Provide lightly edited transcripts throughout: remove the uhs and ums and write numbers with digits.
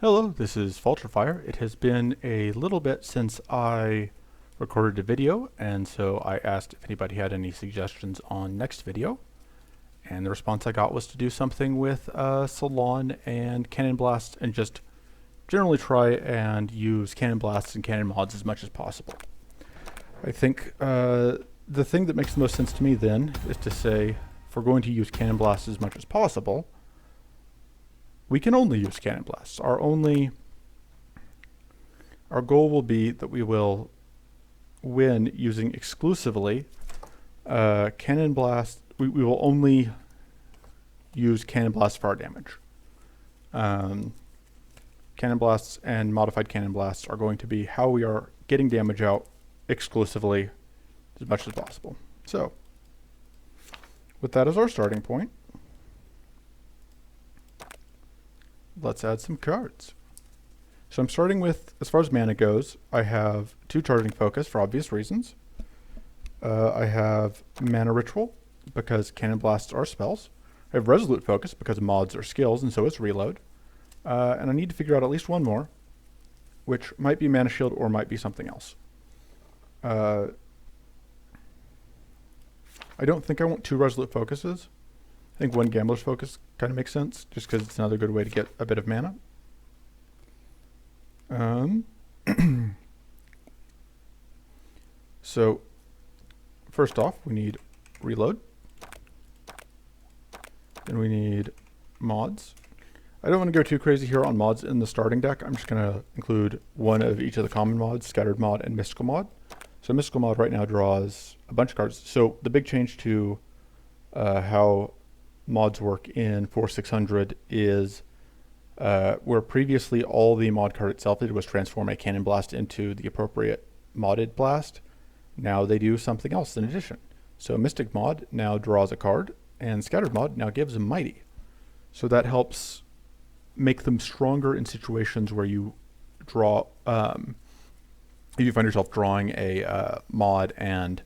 Hello, this is Falterfire. It has been a little bit since I recorded a video, and so I asked if anybody had any suggestions on next video. And the response I got was to do something with Silan and Cannon Blast and just generally try and use Cannon Blasts and Cannon Mods as much as possible. I think the thing that makes the most sense to me then is to say if we're going to use Cannon Blasts as much as possible, we can only use Cannon Blasts. Our goal will be that we will win using exclusively Cannon Blast. We will only use Cannon Blasts for our damage. Cannon Blasts and Modified Cannon Blasts are going to be how we are getting damage out exclusively as much as possible. So, with that as our starting point, let's add some cards. So I'm starting with, as far as mana goes, I have 2 Charging Focus for obvious reasons. I have Mana Ritual, because Cannon Blasts are spells. I have Resolute Focus, because mods are skills, and so is Reload. And I need to figure out at least one more, which might be Mana Shield or might be something else. I don't think I want 2 Resolute Focuses. I think 1 Gambler's Focus kind of makes sense, just because it's another good way to get a bit of mana. So, first off, we need Reload. Then we need Mods. I don't want to go too crazy here on mods in the starting deck. I'm just going to include one of each of the common mods, Scattered Mod and Mystical Mod. So Mystical Mod right now draws a bunch of cards. So the big change to how mods work in 4600 is where previously all the mod card itself did was transform a Cannon Blast into the appropriate modded blast. Now they do something else in addition. So Mystic Mod now draws a card, and Scattered Mod now gives a Mighty. So that helps make them stronger in situations where you draw, if you find yourself drawing a mod and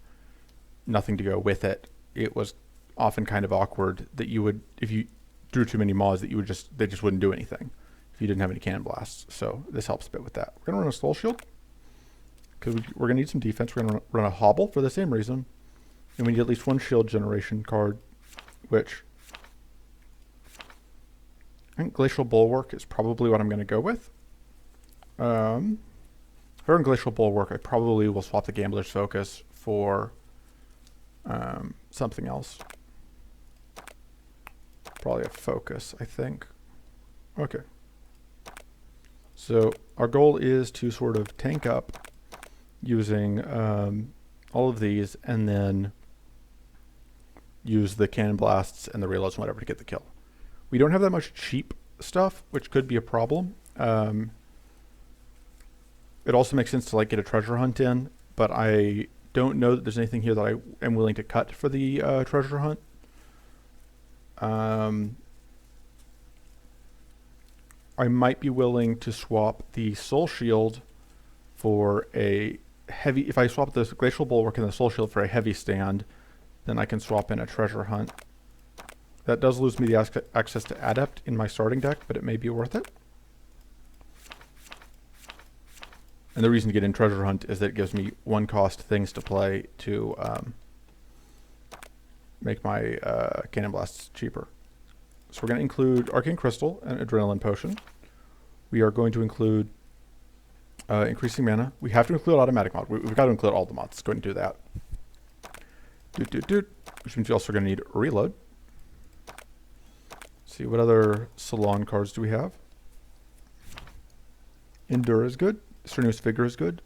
nothing to go with it, it was often kind of awkward that you would, if you drew too many mods, that you would they just wouldn't do anything if you didn't have any Cannon Blasts. So this helps a bit with that. We're going to run a Soul Shield because we're going to need some defense. We're going to run a Hobble for the same reason, and we need at least 1 shield generation card, which I think Glacial Bulwark is probably what I'm going to go with. If I run Glacial Bulwark, I probably will swap the Gambler's Focus for something else. Probably a Focus, I think. Okay. So our goal is to sort of tank up using all of these and then use the Cannon Blasts and the Reloads and whatever to get the kill. We don't have that much cheap stuff, which could be a problem. It also makes sense to like get a treasure hunt in, but I don't know that there's anything here that I am willing to cut for the treasure hunt. I might be willing to swap the Soul Shield for a heavy. If I swap the Glacial Bulwark and the Soul Shield for a heavy stand, then I can swap in a treasure hunt. That does lose me the access to Adept in my starting deck, but it may be worth it. And the reason to get in Treasure Hunt is that it gives me 1-cost things to play to make my Cannon Blasts cheaper. So we're going to include Arcane Crystal and Adrenaline Potion. We are going to include Increasing Mana. We have to include Automatic Mod. We've got to include all the mods. Let's go ahead and do that. Which means we're also going to need Reload. Let's see, what other Silan cards do we have? Endure is good. Strenuous Vigor is good.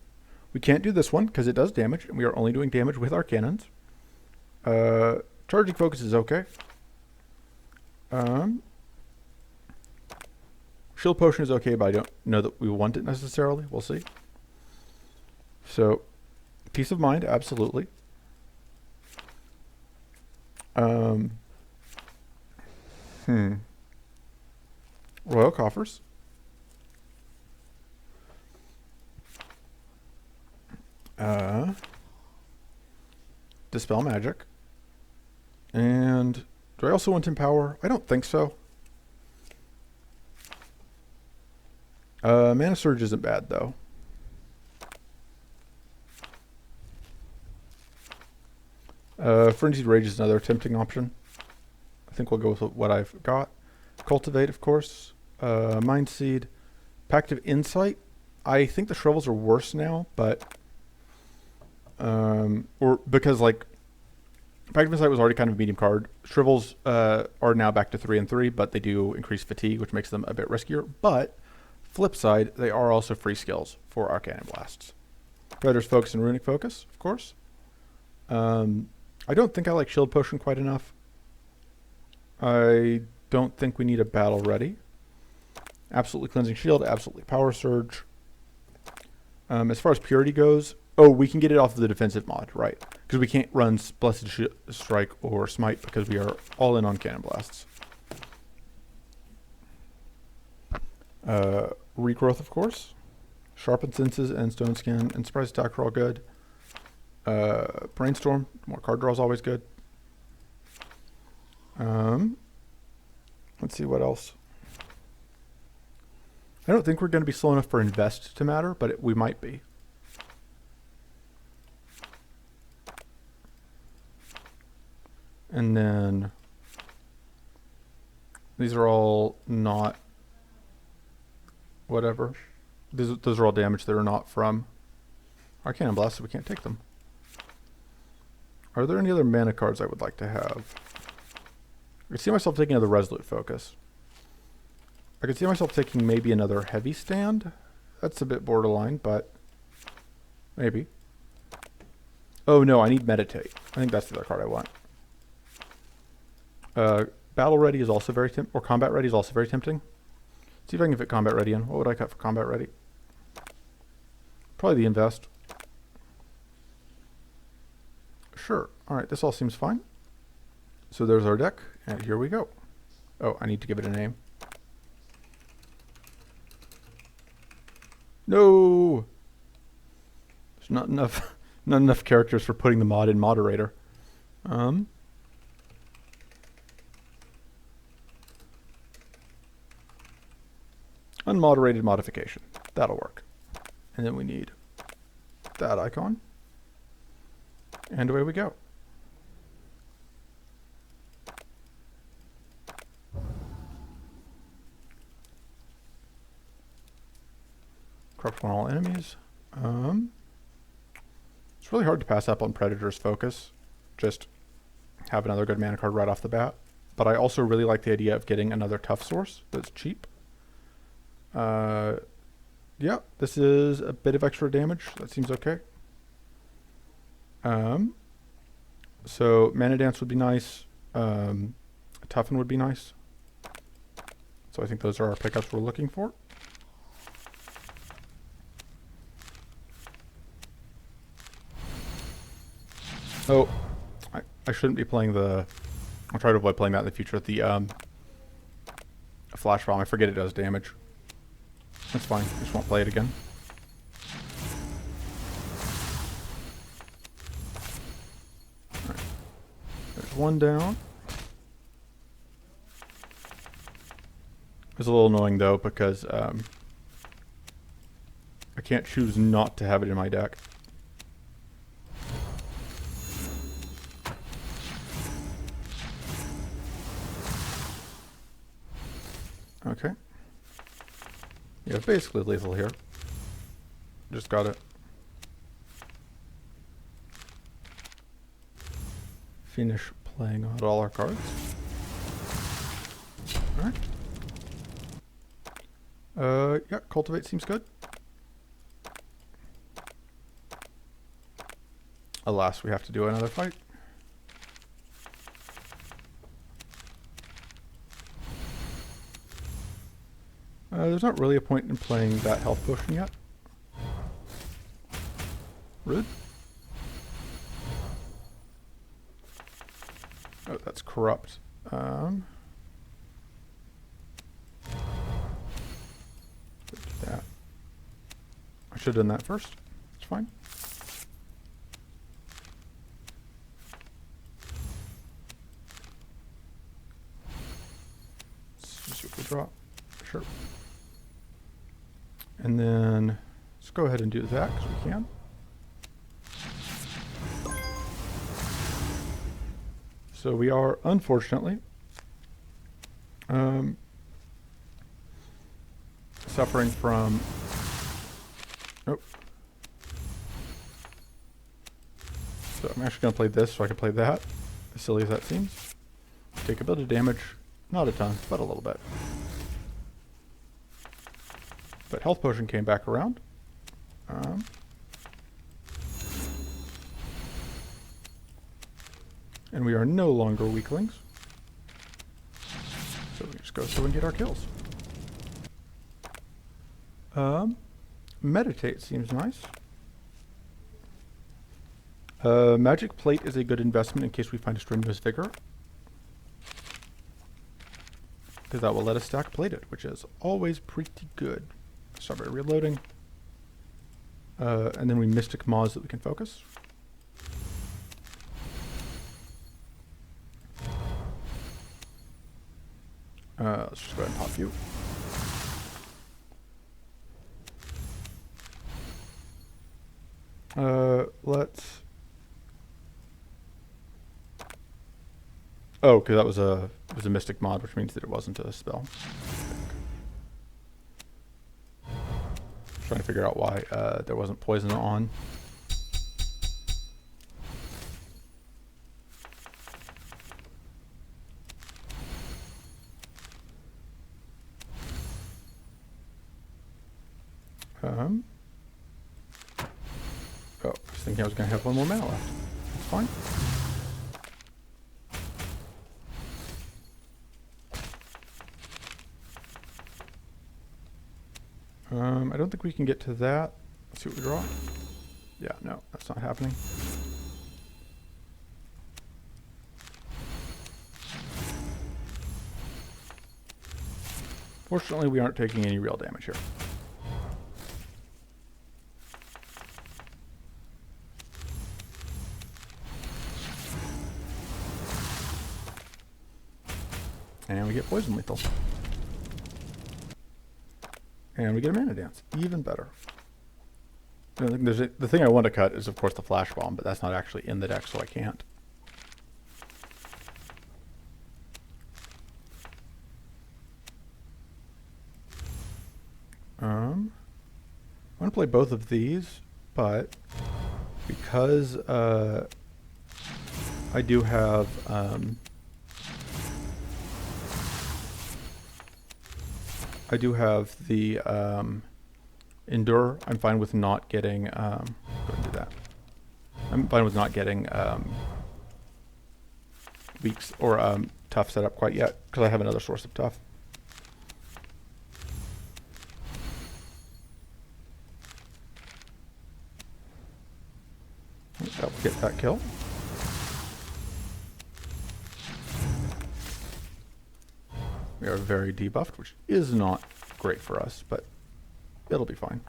We can't do this one because it does damage, and we are only doing damage with our cannons. Charging Focus is okay. Shield Potion is okay, but I don't know that we want it necessarily. We'll see. So, Peace of Mind, absolutely. Royal Coffers. Dispel Magic. And do I also want Empower? I don't think so. Mana Surge isn't bad, though. Frenzied Rage is another tempting option. I think we'll go with what I've got. Cultivate, of course. Mind Seed. Pact of Insight. I think the Shrivels are worse now, but... or because, like... Pact of Insight was already kind of a medium card. Shrivels are now back to 3 and 3, but they do increase fatigue, which makes them a bit riskier. But, flip side, they are also free skills for Arcane Blasts. Predator's Focus and Runic Focus, of course. I don't think I like Shield Potion quite enough. I don't think we need a Battle Ready. Absolutely Cleansing Shield, absolutely Power Surge. As far as Purity goes, oh, we can get it off of the defensive mod, right? Because we can't run Blessed Strike or Smite because we are all in on Cannon Blasts. Regrowth, of course. Sharpened Senses and Stone Skin and Surprise Attack are all good. Brainstorm, more card draw is always good. Let's see what else. I don't think we're going to be slow enough for Invest to matter, but we might be. And then these are all not whatever. Those are all damage that are not from Arcane Blast, so we can't take them. Are there any other mana cards I would like to have? I could see myself taking another Resolute Focus. I could see myself taking maybe another Heavy Stand. That's a bit borderline, but maybe. Oh no, I need Meditate. I think that's the other card I want. Battle Ready is also very tempting, or Combat Ready is also very tempting. Let's see if I can fit Combat Ready in. What would I cut for Combat Ready? Probably the Invest. Sure. Alright, this all seems fine. So there's our deck, and here we go. Oh, I need to give it a name. No! There's not enough characters for putting the mod in Moderator. Unmoderated modification. That'll work. And then we need that icon. And away we go. Corrupt one all enemies. It's really hard to pass up on Predator's Focus. Just have another good mana card right off the bat. But I also really like the idea of getting another tough source that's cheap. Yeah, this is a bit of extra damage. That seems okay. So Mana Dance would be nice. Toughen would be nice. So I think those are our pickups we're looking for. Oh, I shouldn't be playing the... I'll try to avoid playing that in the future. The Flash Bomb, I forget it does damage. That's fine, I just won't play it again. Alright. There's one down. It's a little annoying though because I can't choose not to have it in my deck. Okay. Yeah, it's basically lethal here. Just gotta finish playing out all our cards. Alright. Yeah, Cultivate seems good. Alas, we have to do another fight. There's not really a point in playing that health potion yet. Rude. Oh, that's corrupt. That. I should have done that first. It's fine. Let's just see what we draw. Sure. And then let's go ahead and do that because we can. So we are, unfortunately, suffering from, oh. So I'm actually going to play this so I can play that, as silly as that seems. Take a bit of damage, not a ton, but a little bit. But health potion came back around. And we are no longer weaklings. So we just go through and get our kills. Meditate seems nice. Magic plate is a good investment in case we find a strenuous vigor. Because that will let us stack plated, which is always pretty good. Start by reloading. And then we mystic mods that we can focus. Let's just go ahead and pop you. Let's... Oh, because that was a mystic mod, which means that it wasn't a spell. Trying to figure out why there wasn't poison on. Oh, I was thinking I was going to have one more mana left. That's fine. I don't think we can get to that. Let's see what we draw. Yeah, no, that's not happening. Fortunately, we aren't taking any real damage here. And we get poison lethal. And we get a mana dance. Even better. The thing I want to cut is, of course, the flash bomb, but that's not actually in the deck, so I can't. I want to play both of these, but because I do have the endure. I'm fine with not getting. Go ahead and do that. I'm fine with not getting weaks or tough set up quite yet because I have another source of tough. That will get that kill. We are very debuffed, which is not great for us, but it'll be fine.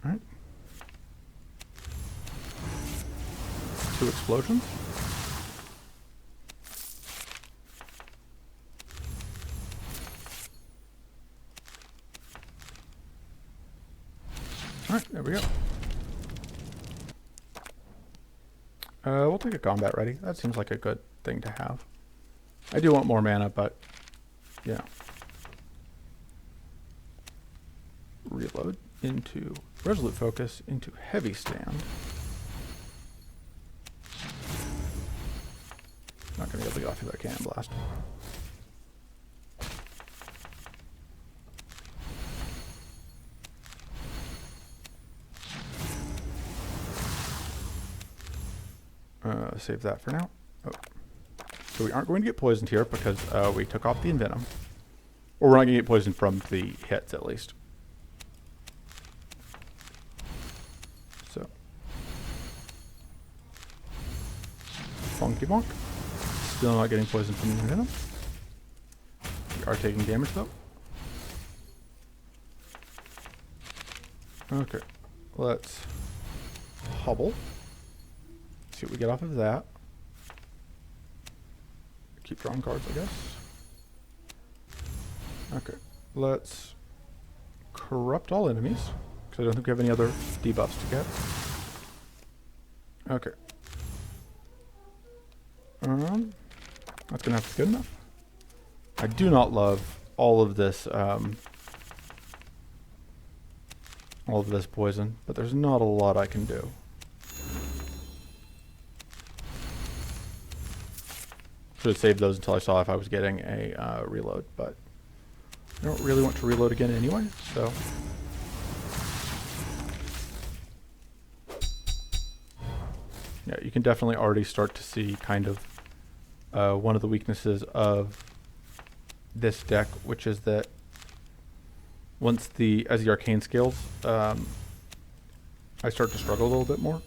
All right. 2 explosions. All right, there we go. We'll take a combat ready. That seems like a good thing to have. I do want more mana, but yeah. Reload into resolute focus into heavy stand. Not gonna be able to get off of that cannon blast. Save that for now. Oh. So we aren't going to get poisoned here because we took off the envenom. Or we're not going to get poisoned from the hits at least. So. Funky bonk. Still not getting poisoned from the envenom. We are taking damage though. Okay. Let's hobble. See what we get off of that. keep drawing cards, I guess. Okay, let's corrupt all enemies, because I don't think we have any other debuffs to get. Okay. That's gonna have to be good enough. I do not love all of this poison, but there's not a lot I can do. Should have saved those until I saw if I was getting a reload, but I don't really want to reload again anyway, so. Yeah, you can definitely already start to see kind of one of the weaknesses of this deck, which is that as the arcane scales, I start to struggle a little bit more.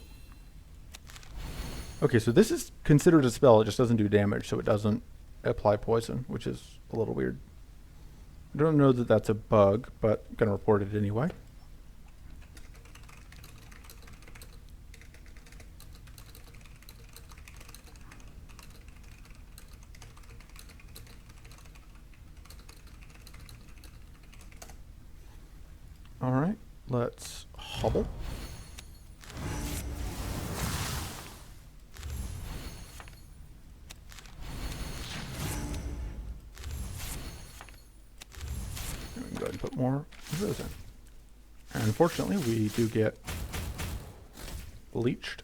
Okay, so this is considered a spell, it just doesn't do damage, so it doesn't apply poison, which is a little weird. I don't know that that's a bug, but I'm gonna report it anyway. Alright, let's hobble. We can go ahead and put more of those in. And unfortunately, we do get bleached.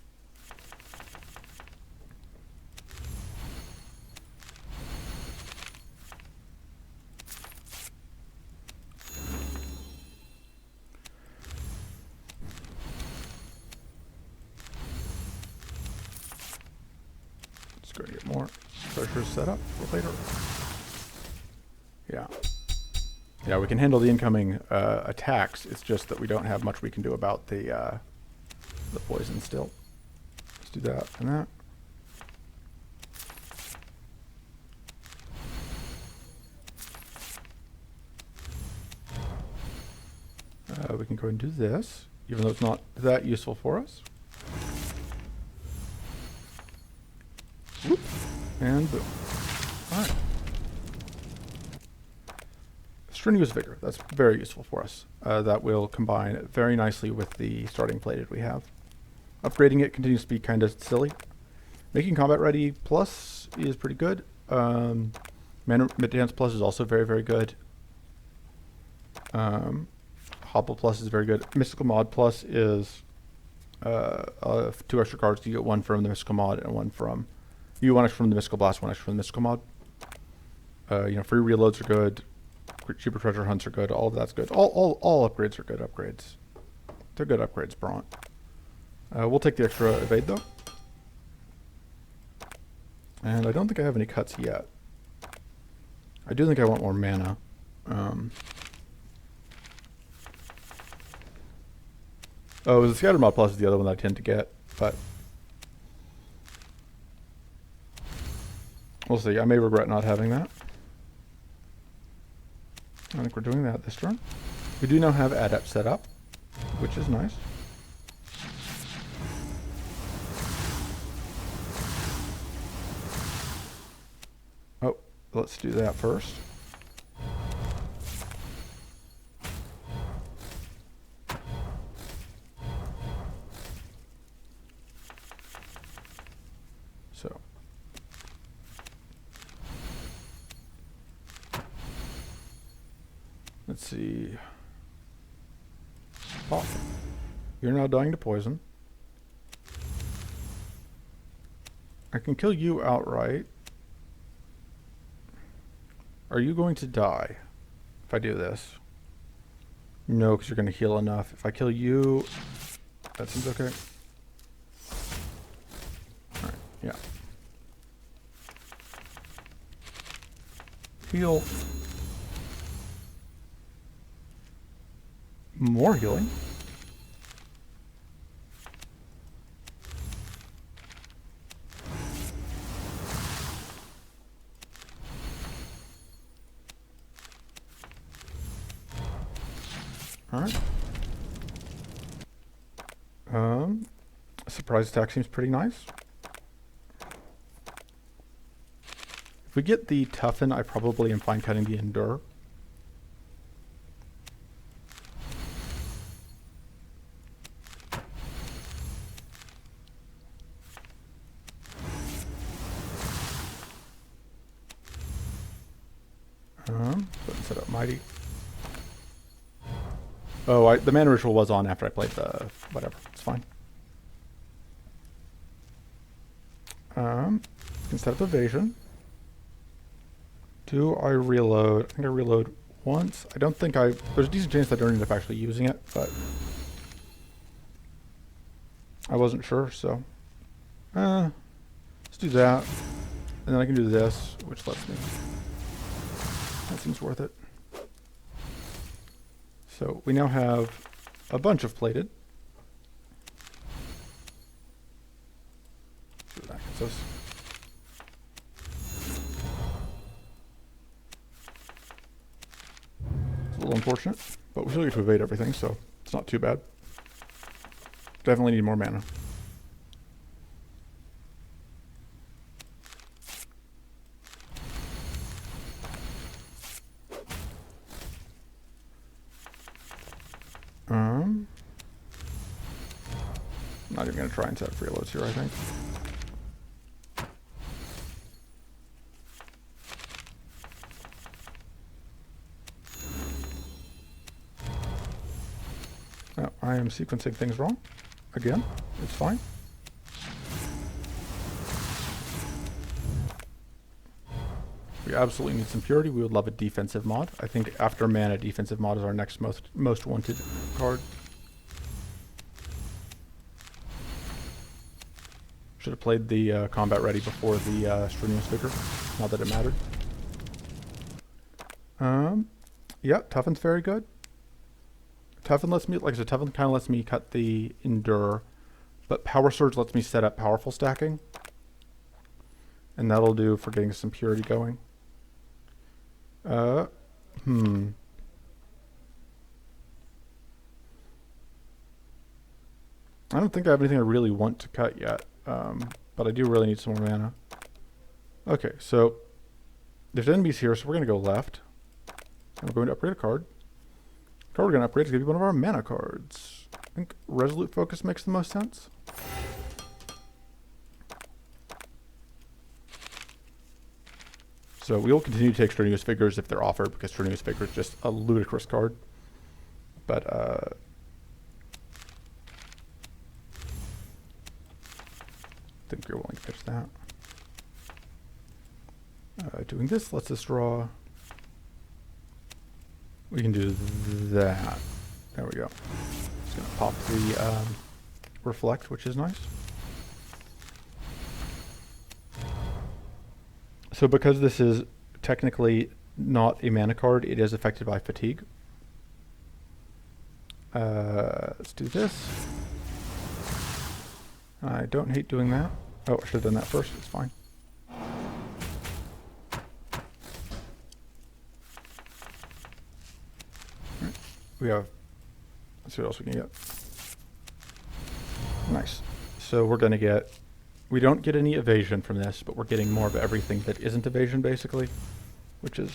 Going to get more treasures set up for later. Yeah. Yeah, we can handle the incoming attacks. It's just that we don't have much we can do about the poison still. Let's do that and that. We can go and do this, even though it's not that useful for us. Whoop, and boom. Alright. Strenuous Vigor. That's very useful for us. That will combine very nicely with the starting plated we have. Upgrading it continues to be kind of silly. Making Combat Ready Plus is pretty good. Mana Dance Plus is also very, very good. Hobble Plus is very good. Mystical Mod Plus is 2 extra cards. You get 1 from the Mystical Mod and 1 from... You 1 extra from the Mystical Blast, 1 extra from the Mystical Mod. Free reloads are good. Cheaper treasure hunts are good. All of that's good. All upgrades are good upgrades. They're good upgrades, Bront. We'll take the extra evade though. And I don't think I have any cuts yet. I do think I want more mana. Oh, the Scattered Mod Plus is the other one that I tend to get, but we'll see. I may regret not having that. I think we're doing that this turn. We do now have Adept set up, which is nice. Oh, let's do that first. So. Let's see. Oh, you're now dying to poison. I can kill you outright. Are you going to die if I do this? No, because you're going to heal enough. If I kill you, that seems okay. Alright, yeah. Heal. More healing. All right. Surprise attack seems pretty nice. If we get the toughen, I probably am fine cutting the endure. But set up mighty. Oh, the mana ritual was on after I played the whatever. It's fine. Can set up evasion. Do I reload? I think I reload once. I don't think there's a decent chance I don't end up actually using it, but I wasn't sure, so let's do that. And then I can do this, which lets me. That seems worth it. So we now have a bunch of plated. See what that gets us. It's a little unfortunate, but we still get to evade everything, so it's not too bad. Definitely need more mana. I'm not even going to try and set up reloads here, I think. Oh, I am sequencing things wrong. Again, it's fine. We absolutely need some purity. We would love a defensive mod. I think after mana, defensive mod is our next most wanted card. Should have played the combat ready before the strenuous vigor. Not that it mattered. Yeah, toughen's very good. Toughen lets me, like I said, toughen kind of lets me cut the endure, but power surge lets me set up powerful stacking, and that'll do for getting some purity going. I don't think I have anything I really want to cut yet, but I do really need some more mana. Okay, so there's enemies here, so we're going to go left. And we're going to upgrade a card. The card we're going to upgrade is going to be one of our mana cards. I think Resolute Focus makes the most sense. So we will continue to take Strenuous Vigors if they're offered, because Strenuous Vigor is just a ludicrous card. But, I think we're willing to pitch that. Doing this lets us draw. We can do that. There we go. Just going to pop the reflect, which is nice. So because this is technically not a mana card, it is affected by fatigue. Let's do this. I don't hate doing that. Oh, I should have done that first. It's fine. Right. We have, let's see what else we can get. Nice. So we're going to get, we don't get any evasion from this, but we're getting more of everything that isn't evasion, basically, which is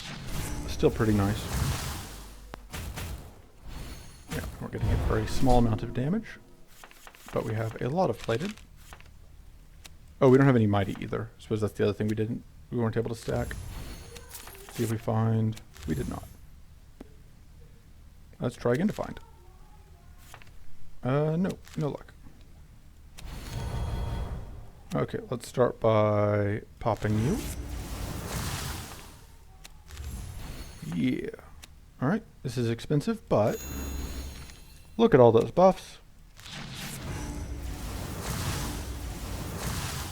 still pretty nice. Yeah, we're getting a very small amount of damage, but we have a lot of plated. Oh, we don't have any mighty either. I suppose that's the other thing we weren't able to stack. See if we find, we did not. Let's try again to find. No luck. Okay, let's start by popping you. Yeah. Alright, this is expensive, but look at all those buffs.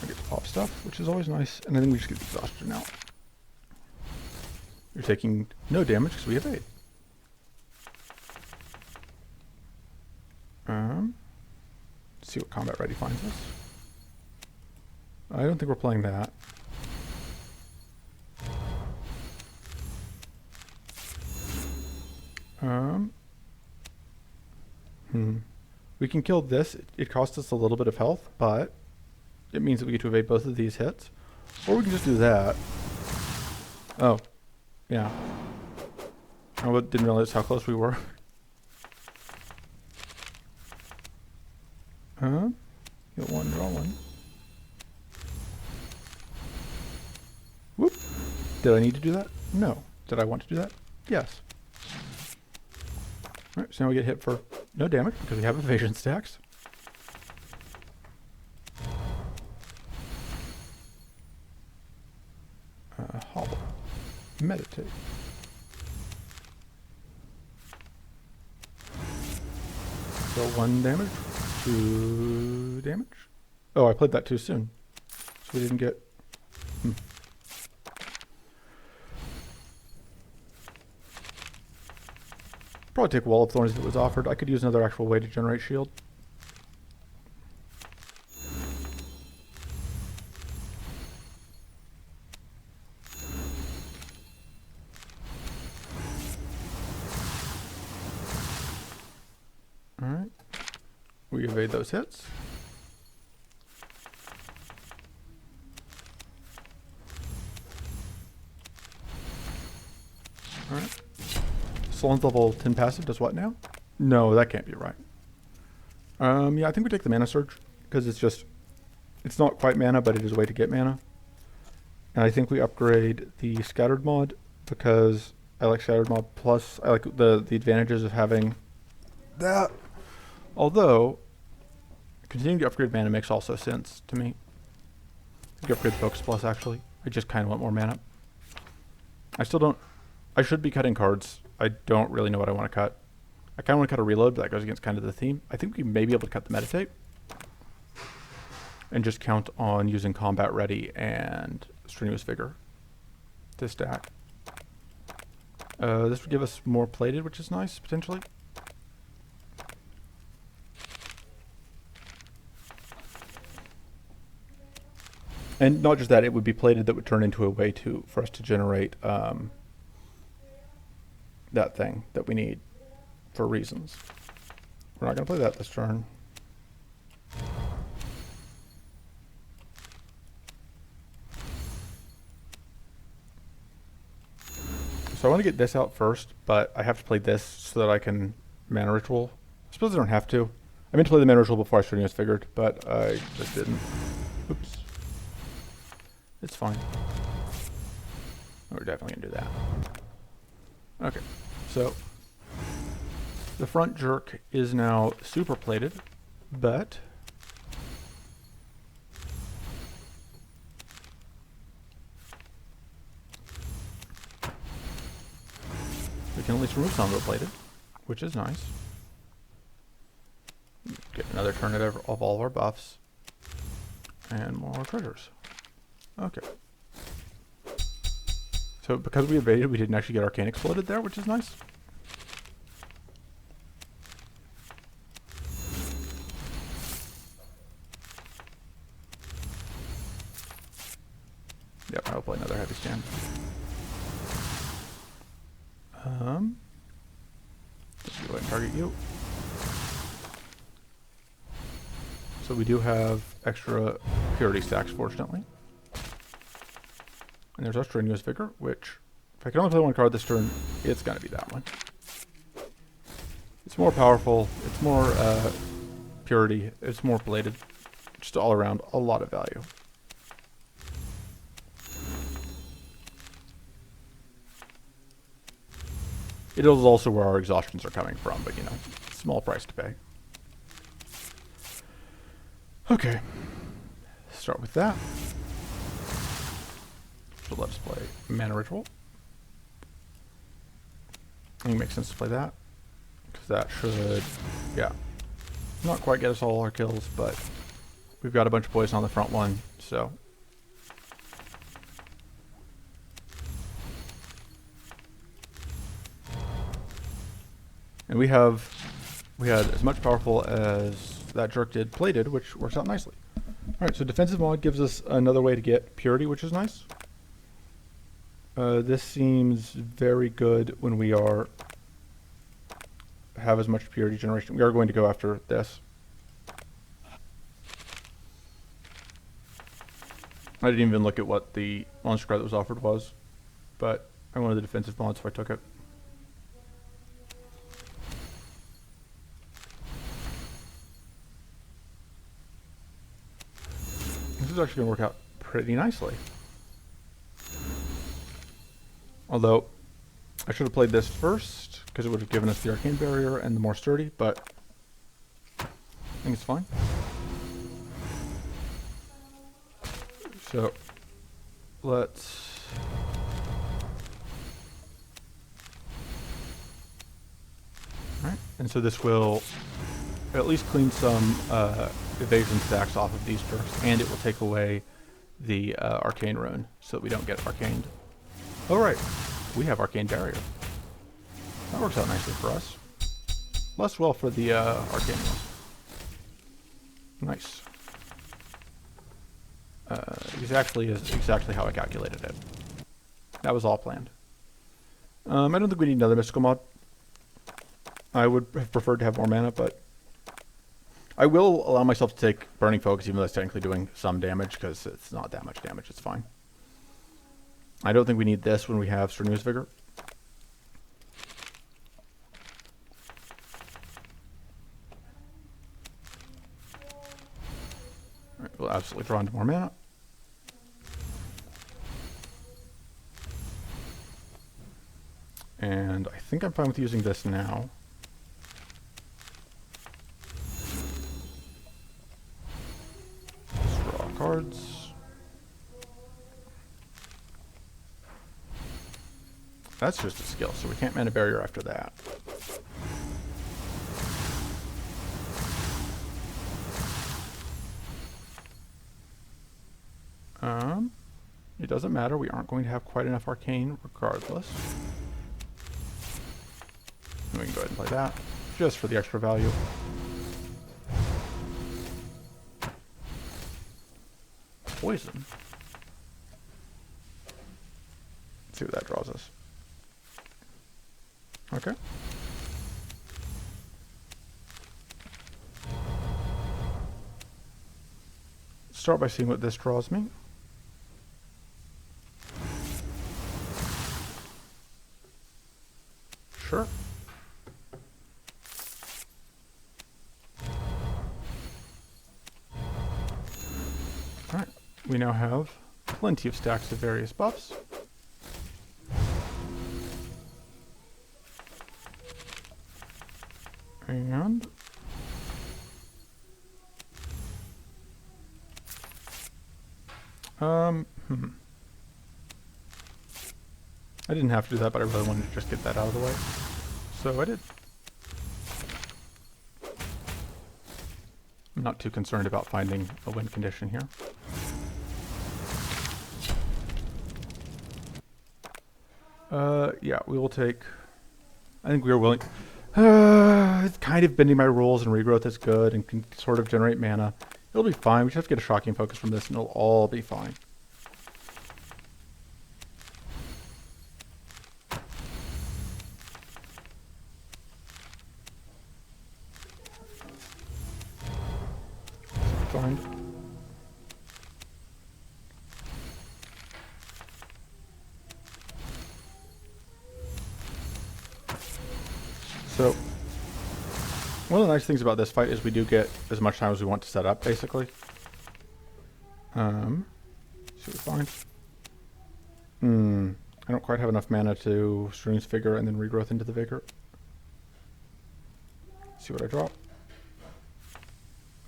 I get to pop stuff, which is always nice, and I think we just get exhaustion now. You're taking no damage because we evade. Let's see what combat ready finds us. I don't think we're playing that. We can kill this. It costs us a little bit of health, but it means that we get to evade both of these hits. Or we can just do that. Oh, yeah. I didn't realize how close we were. Huh? Get one, draw one. Whoop. Did I need to do that? No. Did I want to do that? Yes. Alright, so now we get hit for no damage because we have evasion stacks. Hollow. Meditate. So 1 damage, 2 damage. Oh, I played that too soon. So we didn't get... Probably take Wall of Thorns if it was offered. I could use another actual way to generate shield. Alright. We evade those hits. Alright. Silan's level 10 passive does what now? No, that can't be right. Yeah, I think we take the Mana Surge, because it's not quite mana, but it is a way to get mana. And I think we upgrade the Scattered mod, because I like Scattered mod, plus I like the advantages of having that. Although, continuing to upgrade mana makes also sense to me. I think upgrade Focus Plus, actually. I just kind of want more mana. I should be cutting cards. I don't really know what I want to cut. I kind of want to cut a Reload, but that goes against kind of the theme. I think we may be able to cut the Meditate. And just count on using Combat Ready and Strenuous Vigor to stack. This would give us more plated, which is nice, potentially. And not just that, it would be plated that would turn into a way for us to generate that thing that we need for reasons. We're not going to play that this turn. So I want to get this out first, but I have to play this so that I can Mana Ritual. I suppose I don't have to. I meant to play the Mana Ritual before I Strenuous Figured, but I just didn't. Oops. It's fine. We're definitely going to do that. Okay, so the front jerk is now super plated, but we can at least remove some of the plated, which is nice. Get another turn of all of our buffs and more treasures. Okay. So because we evaded, we didn't actually get Arcane Exploded there, which is nice. Yep, I'll play another Heavy Stand. Let's go ahead and target you. So we do have extra purity stacks, fortunately. And there's our Strenuous Vigor, which, if I can only play one card this turn, it's going to be that one. It's more powerful, it's more purity, it's more bladed. Just all around, a lot of value. It is also where our exhaustions are coming from, but you know, small price to pay. Okay, start with that. So let's play Mana Ritual. I think it makes sense to play that, because that should, yeah, not quite get us all our kills, but we've got a bunch of poison on the front one, so. And we had as much powerful as that jerk did plated, which works out nicely. Alright, so defensive mod gives us another way to get purity, which is nice. This seems very good when we have as much purity generation. We are going to go after this. I didn't even look at what the monster card that was offered was. but I wanted the defensive mod, so I took it. This is actually going to work out pretty nicely. Although, I should have played this first, because it would have given us the arcane barrier and the more sturdy, but I think it's fine. So, let's... Alright, and so this will at least clean some evasion stacks off of these jerks, and it will take away the arcane rune, so that we don't get arcaned. Alright, we have arcane barrier. That works out nicely for us. Less well for the arcane ones. Nice. Exactly is exactly how I calculated it. That was all planned. I don't think we need another mystical mod. I would have preferred to have more mana, but I will allow myself to take Burning Focus, even though it's technically doing some damage, because it's not that much damage. It's fine. I don't think we need this when we have Strenuous Vigor. Alright, we'll absolutely draw into more mana. And I think I'm fine with using this now. Just draw cards. That's just a skill, so we can't mana barrier after that. It doesn't matter, we aren't going to have quite enough arcane regardless. And we can go ahead and play that, just for the extra value. Poison. Let's see what that draws us. Okay. Start by seeing what this draws me. Sure. Alright, we now have plenty of stacks of various buffs. And I didn't have to do that, but I really wanted to just get that out of the way. So I did. I'm not too concerned about finding a win condition here. Yeah, we will take... I think we are willing... it's kind of bending my rules, and regrowth is good and can sort of generate mana. It'll be fine. We just have to get a shocking focus from this and it'll all be fine. Fine. So, one of the nice things about this fight is we do get as much time as we want to set up, basically. See what we find. I don't quite have enough mana to Strenuous Vigor and then regrowth into the Vigor. See what I drop.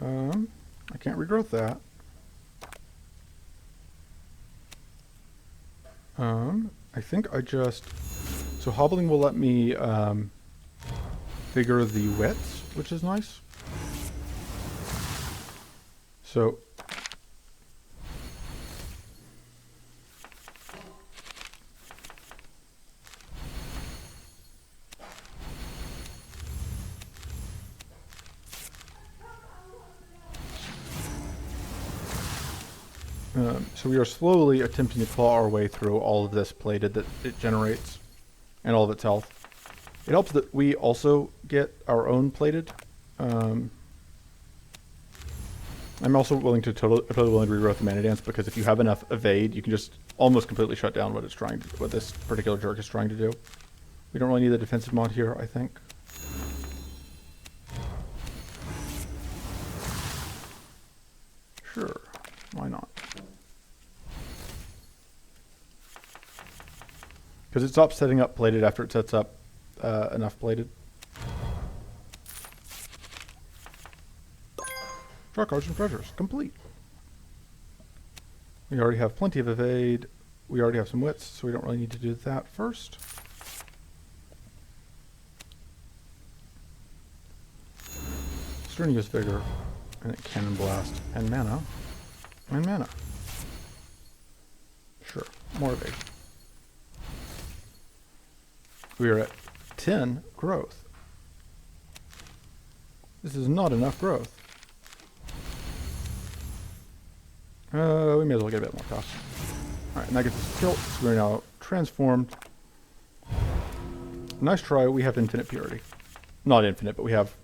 I can't regrowth that. I think I just... So Hobbling will let me Vigor the Wits, which is nice. So... so we are slowly attempting to claw our way through all of this plated that it generates and all of its health. It helps that we also get our own plated. I'm also willing to totally willing to regrowth the Mana Dance, because if you have enough evade, you can just almost completely shut down what what this particular jerk is trying to do. We don't really need the defensive mod here, I think. Sure, why not? Because it stops setting up plated after it sets up enough plated. Draw cards from treasures. Complete. We already have plenty of evade. We already have some wits, so we don't really need to do that first. Strenuous Vigor, and Cannon Blast, and mana. And mana. Sure, more evade. We are at 10 growth. This is not enough growth. We may as well get a bit more cost. Alright, and that gets us killed, so we're now transformed. Nice try, we have infinite purity. Not infinite, but we have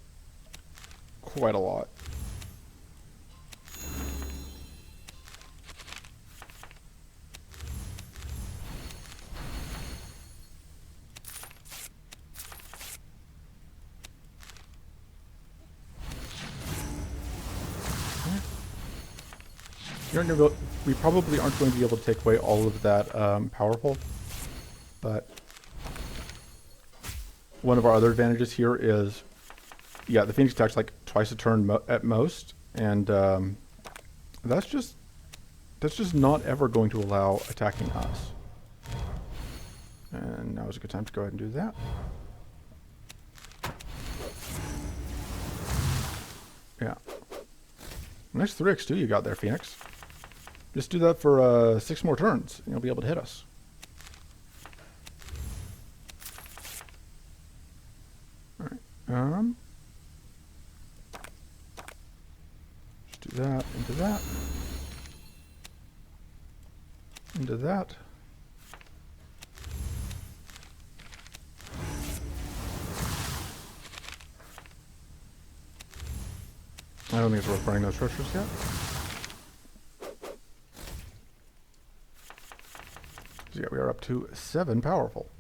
quite a lot. We probably aren't going to be able to take away all of that powerful, but one of our other advantages here is, yeah, the Phoenix attacks like twice a turn at most, and that's just not ever going to allow attacking us. And now is a good time to go ahead and do that. Yeah. Nice 3x2 you got there, Phoenix. Just do that for 6 more turns, and you'll be able to hit us. Alright. Just do that, into that. Into that. I don't think it's worth running those treasures yet. So yeah, we are up to 7 powerful.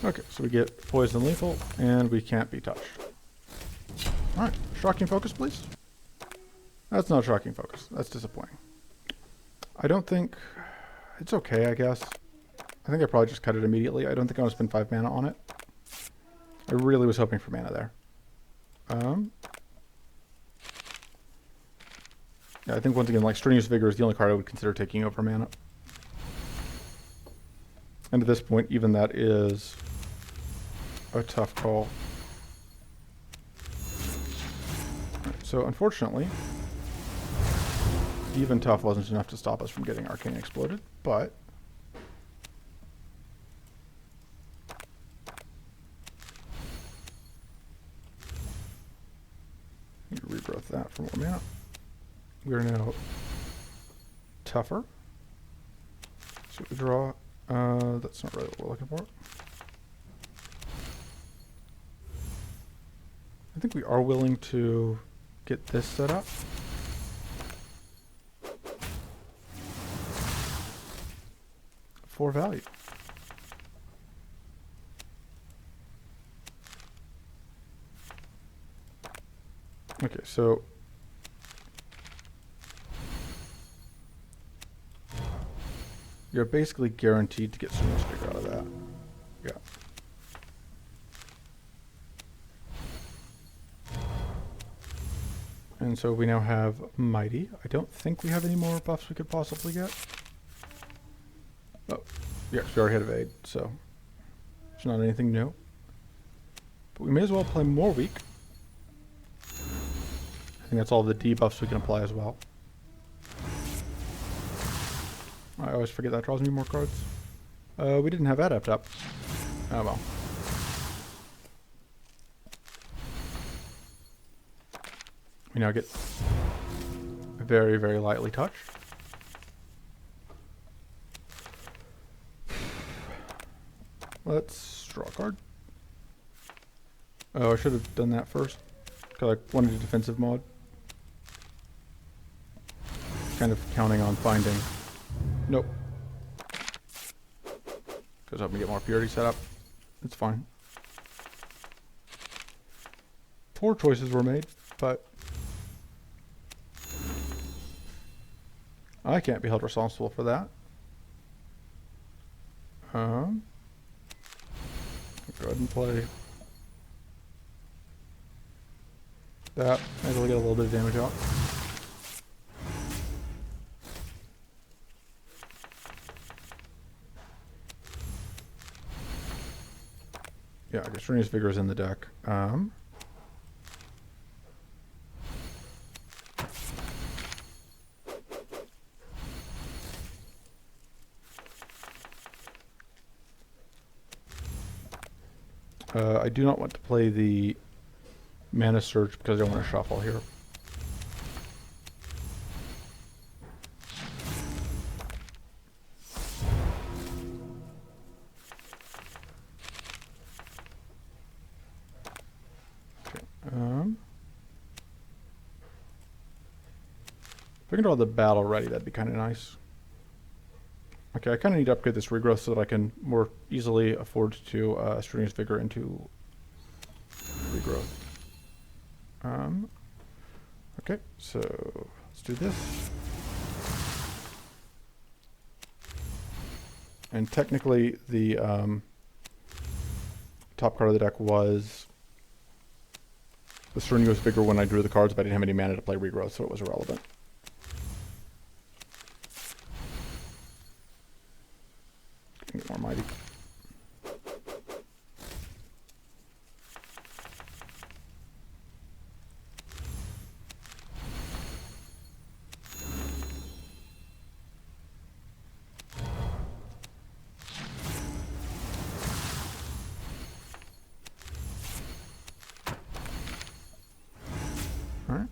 Okay, so we get poison lethal, and we can't be touched. Alright, shocking focus, please. That's not shocking focus. That's disappointing. I don't think... It's okay, I guess. I think I probably just cut it immediately. I don't think I want to spend 5 mana on it. I really was hoping for mana there. Yeah, I think once again, like, Strenuous Vigor is the only card I would consider taking over mana. And at this point, even that is a tough call. Right, so unfortunately, even tough wasn't enough to stop us from getting Arcane exploded, but regrowth that for more mana. We are now tougher. So we draw. That's not really what we're looking for. I think we are willing to get this set up. For value. Okay, so you're basically guaranteed to get so much bigger out of that. Yeah. And so we now have Mighty. I don't think we have any more buffs we could possibly get. Oh, yes, we already had Evade, so it's not anything new. But we may as well play more weak. I think that's all the debuffs we can apply as well. I always forget that draws me more cards. We didn't have Adept up. Oh well. We now get very, very lightly touched. Let's draw a card. Oh, I should have done that first. Because I wanted a defensive mod. Kind of counting on finding... Nope. Because I'm going to get more purity set up. It's fine. Poor choices were made, but... I can't be held responsible for that. Go ahead and play that. Maybe we'll get a little bit of damage out. Yeah, Extraneous Vigor is in the deck. I do not want to play the Mana Surge because I want to shuffle here. Okay. If I can draw the battle ready, that'd be kind of nice. Okay, I kind of need to upgrade this regrowth so that I can more easily afford to Strenuous Vigor into regrowth. Okay, so let's do this. And technically, the top card of the deck was the Strenuous Vigor when I drew the cards, but I didn't have any mana to play regrowth, so it was irrelevant. Get more mighty. All right.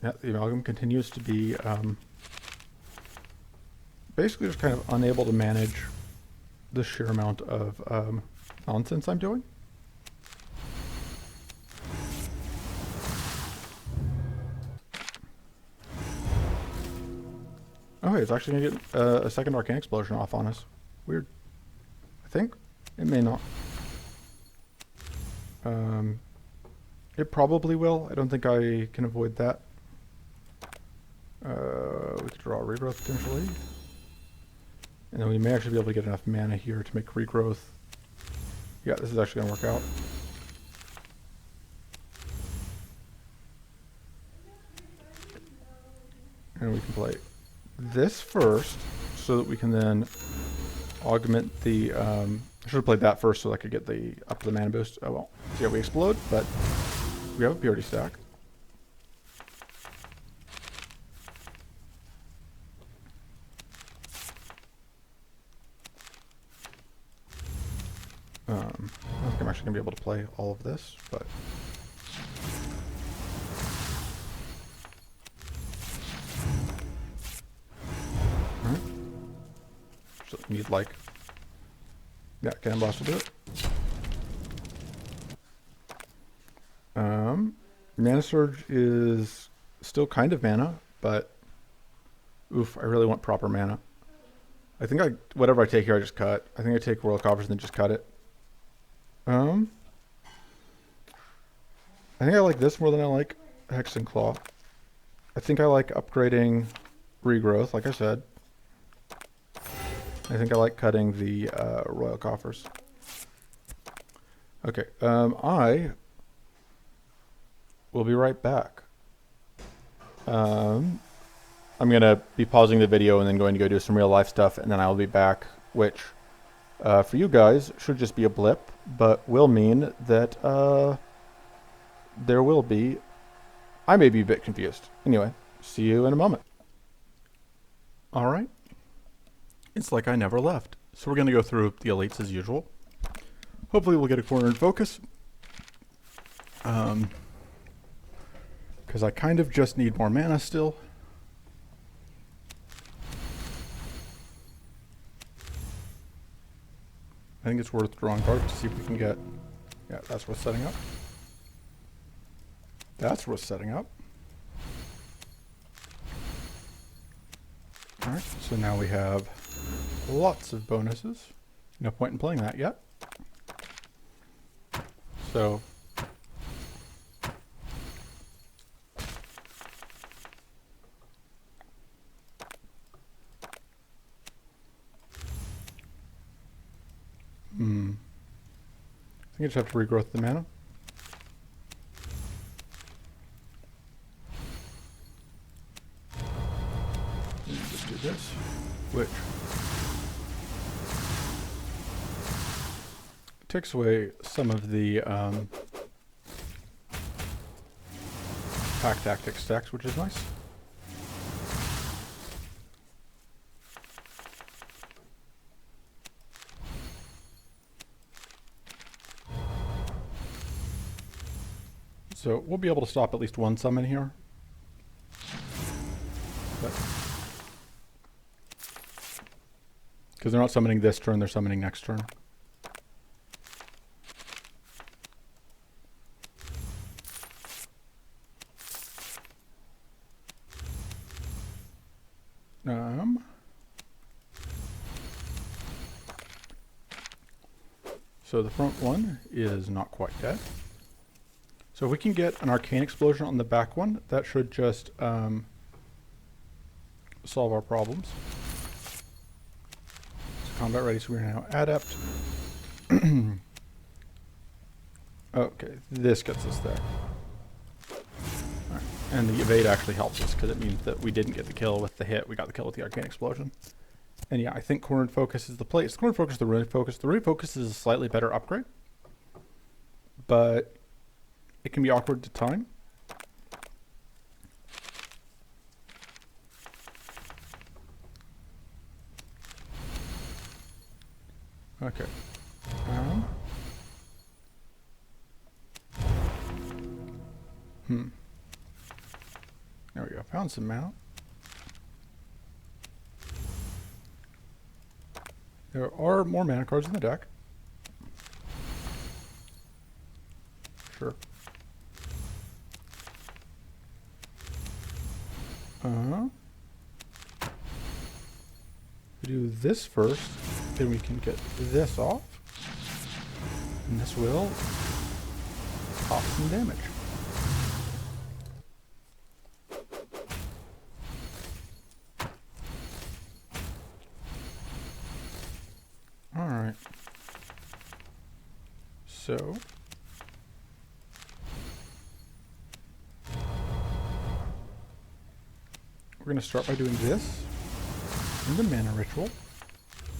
Yeah, the Amalgam continues to be basically just kind of unable to manage the sheer amount of nonsense I'm doing. Oh, hey, it's actually going to get a second Arcane Explosion off on us. Weird. I think. It may not. It probably will. I don't think I can avoid that. We could draw a regrowth potentially. And then we may actually be able to get enough mana here to make regrowth. Yeah, this is actually going to work out. And we can play this first so that we can then augment the... I should have played that first so I could get the up the mana boost. Oh well. So yeah, we explode, but we have a purity stack. I don't think I'm actually going to be able to play all of this, but... Alright. So we need like... Yeah, Cannon Blast will do it. Mana Surge is still kind of mana, but... Oof, I really want proper mana. I think whatever I take here, I just cut. I think I take Royal Coffers and then just cut it. I think I like this more than I like Hex and Claw. I think I like upgrading regrowth, like I said. I think I like cutting the Royal Coffers. Okay, I will be right back. I'm going to be pausing the video and then going to go do some real life stuff, and then I will be back, which for you guys should just be a blip, but will mean that there will be... I may be a bit confused. Anyway, see you in a moment. Alright. It's like I never left. So we're going to go through the elites as usual. Hopefully we'll get a corner in focus. Because I kind of just need more mana still. I think it's worth drawing cards to see if we can get... Yeah, that's worth setting up. That's worth setting up. Alright, so now we have lots of bonuses. No point in playing that yet. So I think I just have to regrowth the mana. Just do this, which takes away some of the pack tactics stacks, which is nice. So we'll be able to stop at least one summon here. Because they're not summoning this turn, they're summoning next turn. So the front one is not quite dead. So if we can get an arcane explosion on the back one, that should just solve our problems. It's combat ready, so we're now adept. Okay, this gets us there. Alright. And the evade actually helps us because it means that we didn't get the kill with the hit, we got the kill with the arcane explosion. And yeah, I think cornered focus is the place. Cornered focus is the runic focus. The runic focus is a slightly better upgrade, but it can be awkward to time. Okay. There we go. Found some mana. There are more mana cards in the deck. Sure. We do this first, then we can get this off. And this will pop some damage. Alright. So we're going to start by doing this in the mana ritual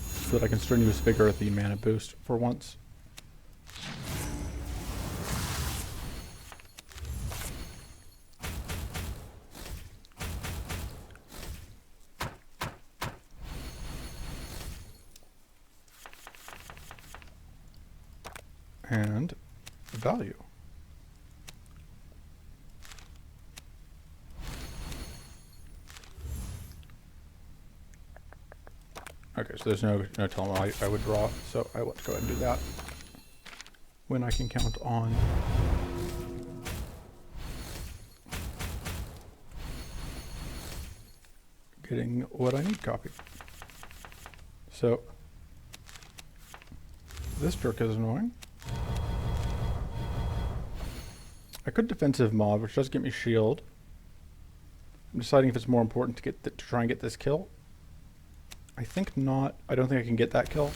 so that I can strenuous vigor at the mana boost for once. And value. Okay, so there's no telling I would draw, so I want to go ahead and do that when I can count on getting what I need copied. So this jerk is annoying. I could defensive mob, which does get me shield. I'm deciding if it's more important to get to try and get this kill. I think not. I don't think I can get that kill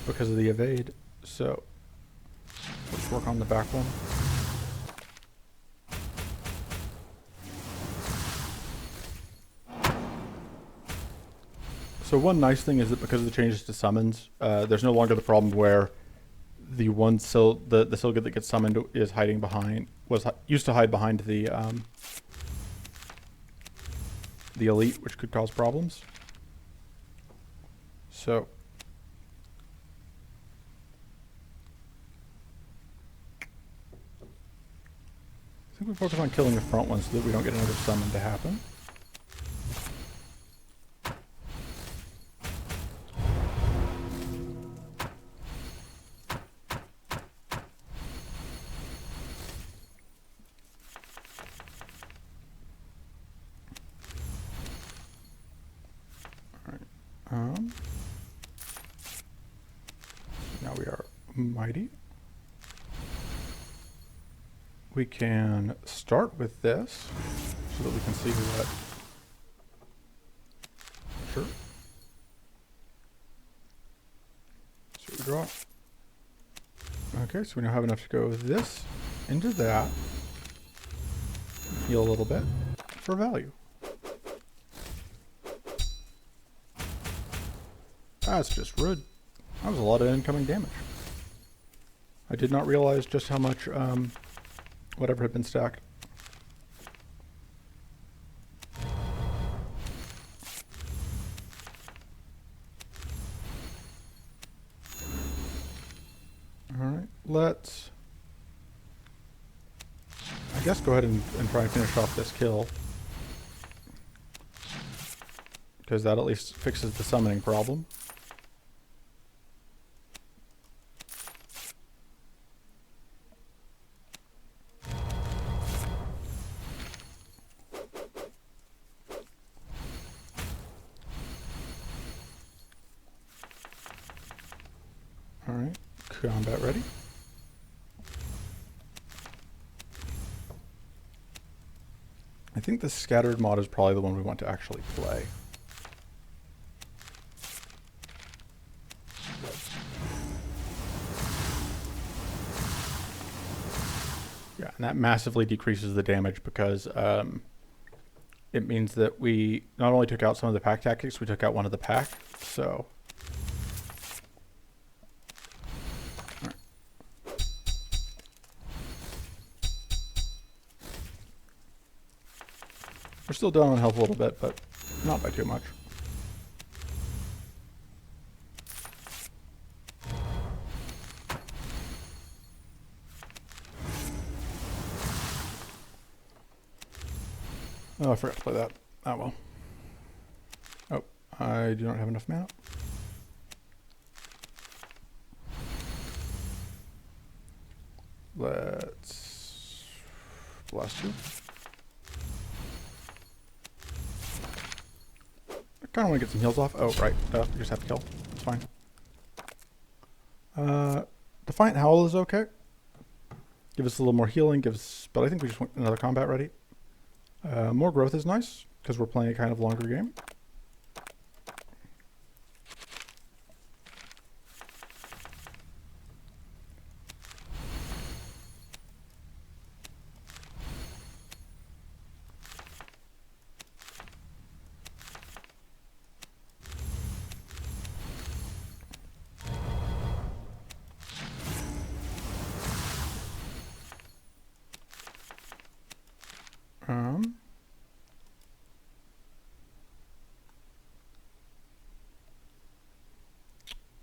because of the evade. So let's work on the back one. So one nice thing is that because of the changes to summons, there's no longer the problem where the one the Sylgate that gets summoned is hiding behind, used to hide behind the elite, which could cause problems. So I think we focus on killing the front one so that we don't get another summon to happen. mighty. We can start with this so that we can see what. Sure. So we draw. Okay, so we now have enough to go with this into that. Heal a little bit for value. That's just rude. That was a lot of incoming damage. I did not realize just how much whatever had been stacked. Alright, let's I guess go ahead and try and finish off this kill. Because that at least fixes the summoning problem. Alright, combat ready. I think the scattered mod is probably the one we want to actually play. Yeah, and that massively decreases the damage because it means that we not only took out some of the pack tactics, we took out one of the pack, so... We're still down on health a little bit, but not by too much. Oh, I forgot to play that. Oh well. Oh, I do not have enough mana. Let's blast you. I kind of want to get some heals off. Oh, right. You just have to kill. It's fine. Defiant Howl is okay. Give us a little more healing. But I think we just want another combat ready. More growth is nice because we're playing a kind of longer game.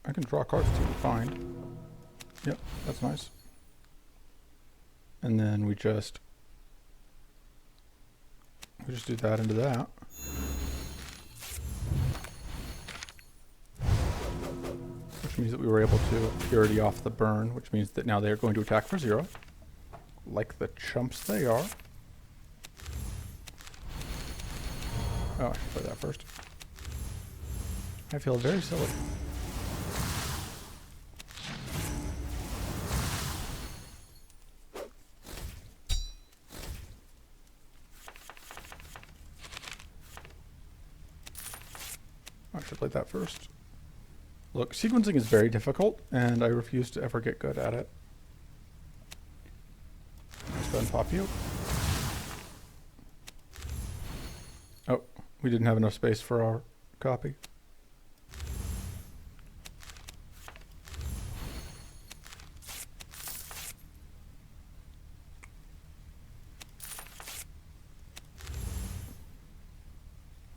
I can draw cards to find. Yep, that's nice. And then we just do that into that. Which means that we were able to purity off the burn, which means that now they are going to attack for 0. Like the chumps they are. Oh, I should play that first. I feel very silly. I should play that first. Look, sequencing is very difficult, and I refuse to ever get good at it. Let's go and pop you. Oh, we didn't have enough space for our copy.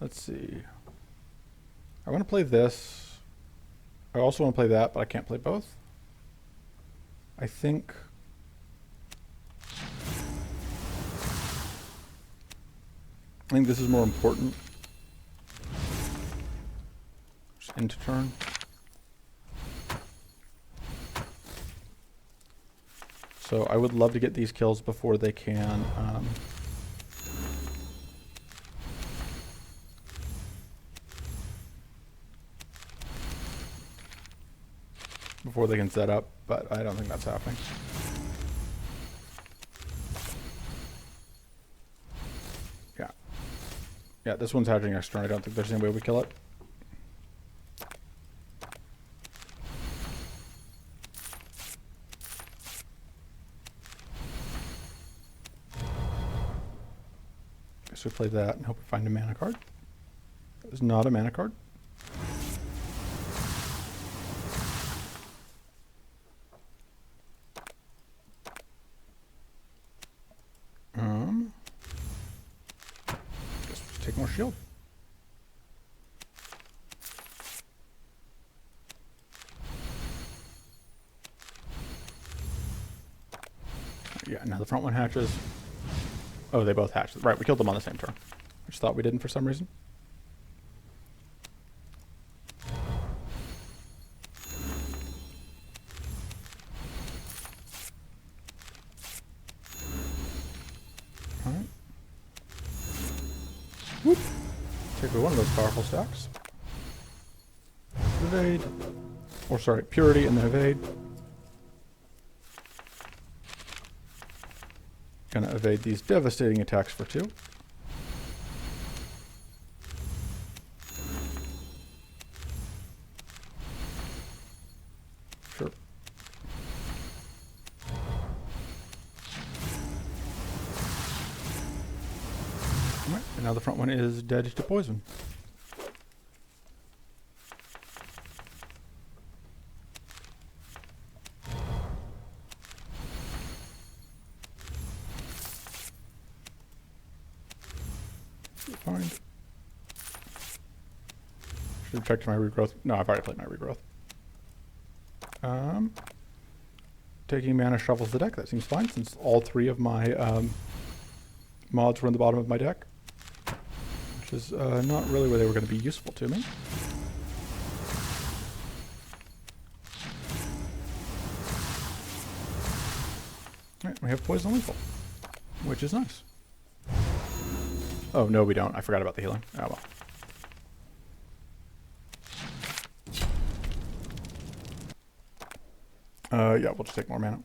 Let's see. I want to play this. I also want to play that, but I can't play both. I think... this is more important. Just end to turn. So I would love to get these kills before they can... before they can set up, but I don't think that's happening. Yeah. Yeah, this one's hatching next turn. I don't think there's any way we kill it. Guess we play that and hope we find a mana card. That was not a mana card. Guess we'll take more shield. Yeah, now the front one hatches. Oh, they both hatched. Right, we killed them on the same turn. I just thought we didn't for some reason. Alright. Whoop. Take away one of those powerful stacks. Evade. Or sorry, purity and then evade. Gonna evade these devastating attacks for 2. Sure. Alright, and now the front one is dead to poison. Find. Should have checked my regrowth. No, I've already played my regrowth. Taking mana shuffles the deck. That seems fine since all 3 of my mods were in the bottom of my deck, which is not really where they were going to be useful to me. Alright, we have Poison Lethal, which is nice. Oh, no, we don't. I forgot about the healing. Oh, well. Yeah, we'll just take more mana.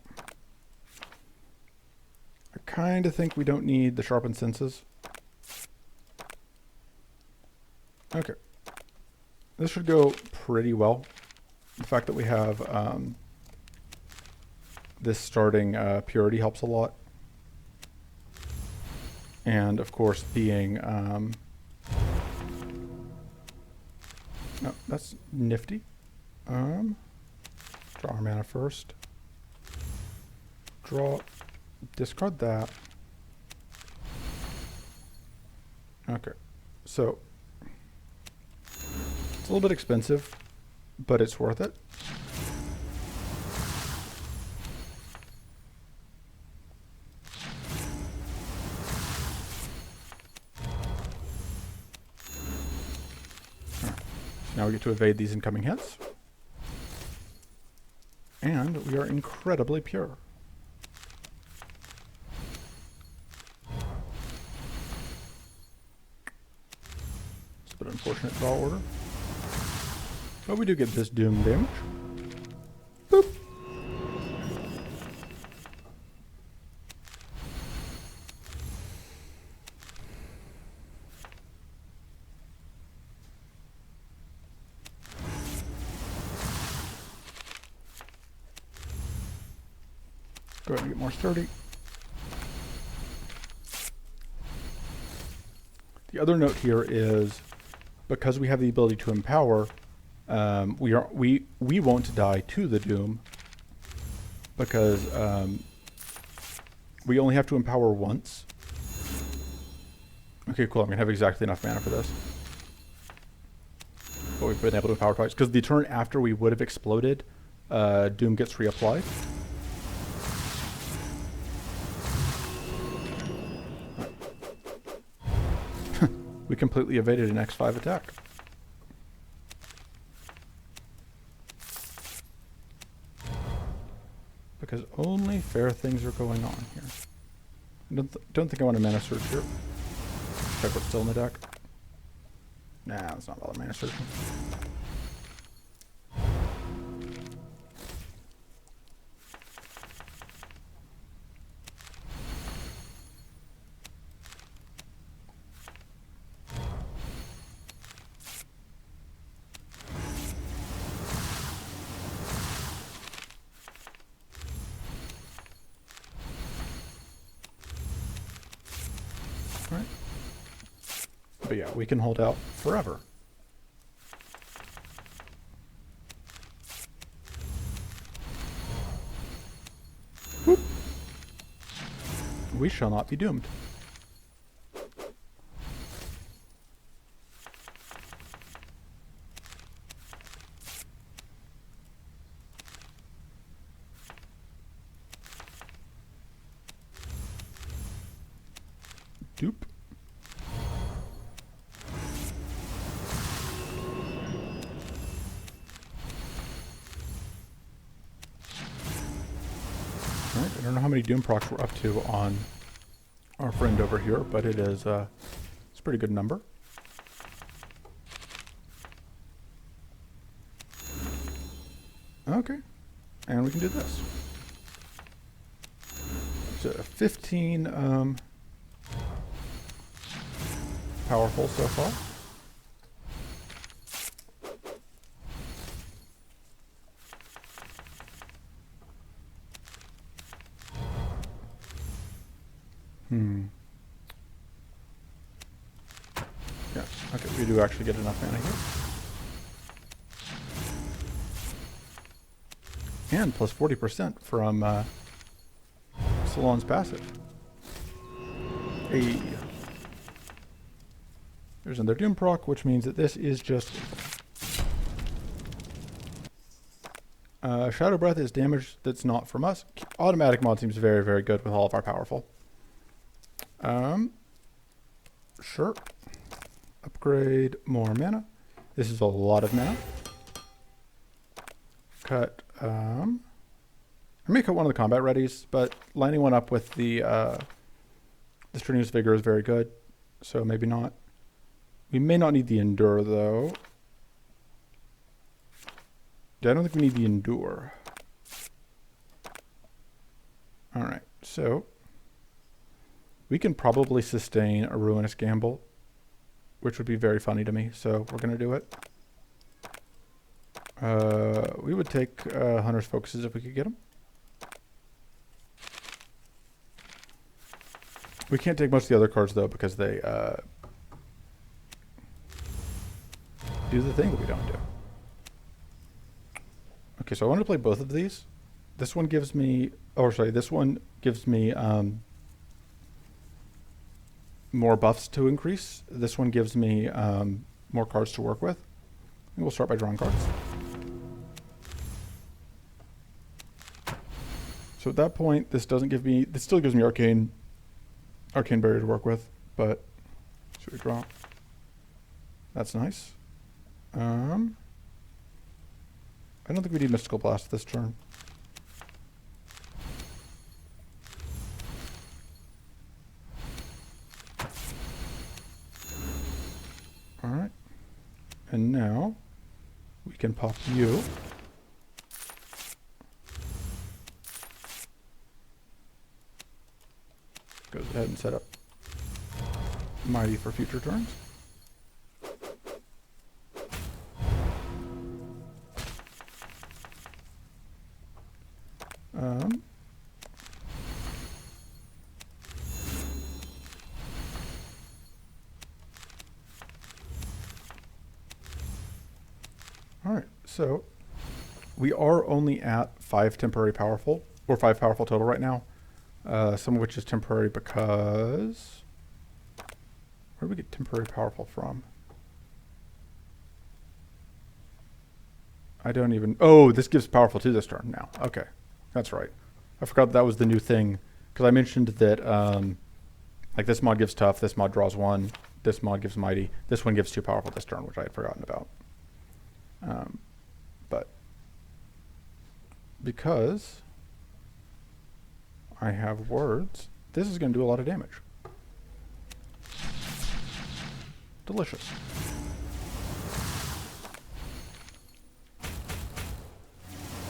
I kind of think we don't need the Sharpened Senses. Okay. This should go pretty well. The fact that we have this starting Purity helps a lot. And of course being, no, that's nifty. Draw our mana first. Draw, discard that. Okay, so it's a little bit expensive, but it's worth it. Now we get to evade these incoming hits. And we are incredibly pure. It's a bit unfortunate draw order. But we do get this doom damage. Boop. Go ahead and get more sturdy. The other note here is because we have the ability to empower, we won't die to the doom because we only have to empower once. Okay, cool. I'm gonna have exactly enough mana for this. But we've been able to empower twice because the turn after we would have exploded, doom gets reapplied. We completely evaded an X5 attack. Because only fair things are going on here. I don't think I want a mana search here. Check what's still in the deck. Nah, let's not bother mana searching. Right. But yeah, we can hold out forever. Whoop. We shall not be doomed. Doop. Alright, I don't know how many Doom procs we're up to on our friend over here, but it is it's a pretty good number. Okay, and we can do this. So 15 powerful so far. Yeah, okay, we do actually get enough mana here. And plus 40% from Silan's passive. Hey. There's another Doom proc, which means that this is just... Shadow Breath is damage that's not from us. Automatic mod seems very, very good with all of our powerful. Sure. Upgrade more mana. This is a lot of mana. Cut, I may cut one of the combat readies, but lining one up with the Strenuous Vigor is very good, so maybe not. We may not need the Endure, though. Yeah, I don't think we need the Endure. Alright, so we can probably sustain a Ruinous Gamble, which would be very funny to me, so we're going to do it. We would take Hunter's Focuses if we could get them. We can't take most of the other cards, though, because they do the thing that we don't do. Okay, so I want to play both of these. This one gives me... Oh, sorry, this one gives me more buffs to increase. This one gives me more cards to work with. And we'll start by drawing cards. So at that point, this doesn't give me... This still gives me Arcane Barrier to work with, but... Should we draw? That's nice. I don't think we need Mystical Blast this turn. Alright. And now, we can pop you. Goes ahead and set up Mighty for future turns. Alright, so we are only at 5 temporary powerful, or 5 powerful total right now. Some of which is temporary because... Where do we get temporary powerful from? I don't even... Oh, this gives powerful 2 this turn now. Okay, that's right. I forgot that was the new thing. Because I mentioned that like this mod gives tough, this mod draws 1, this mod gives mighty, this one gives 2 powerful this turn, which I had forgotten about. But because I have words, this is going to do a lot of damage. Delicious.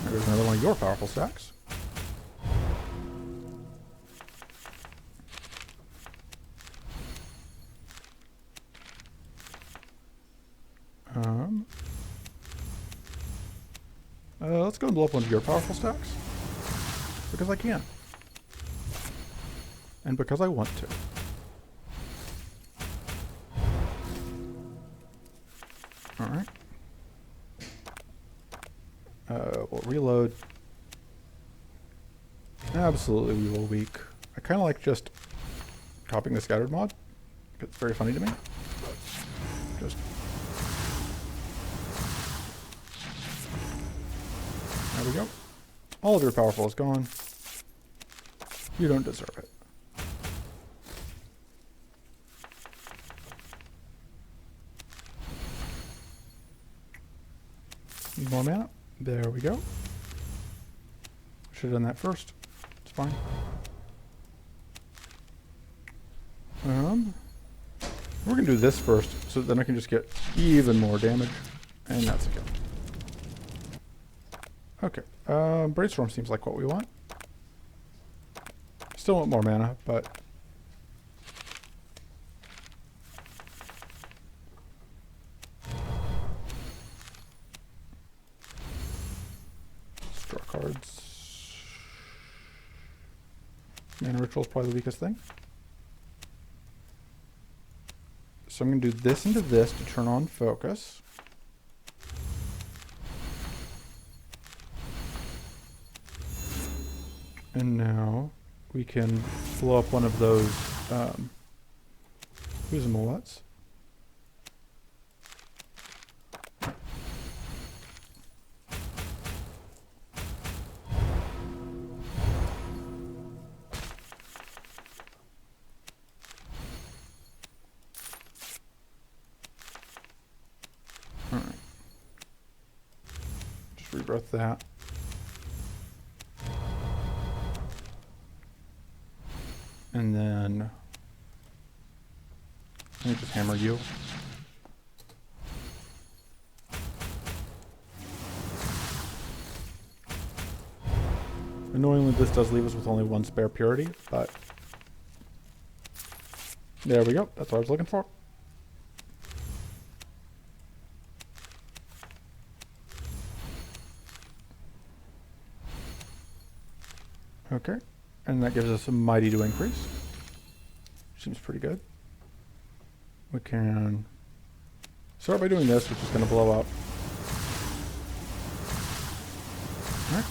There's another one of your powerful stacks. Let's go and blow up one of your powerful stacks. Because I can. And because I want to. We'll reload. Absolutely, we will weak. I kind of like just copying the scattered mod. It's very funny to me. Just... There we go. All of your powerful is gone. You don't deserve it. Need more mana. There we go. Should have done that first. It's fine. We're gonna do this first, so then I can just get even more damage, and that's a kill. Okay. Brainstorm seems like what we want. Still want more mana, but let's draw cards. Mana Ritual is probably the weakest thing. So I'm going to do this into this to turn on focus. And now we can blow up one of those who's a mullets. Alright. Just rebirth that. And then let me just hammer you. Annoyingly, this does leave us with only one spare purity, but there we go. That's what I was looking for. Okay, and that gives us a mighty to increase. Seems pretty good. We can start by doing this, which is going to blow up. Alright.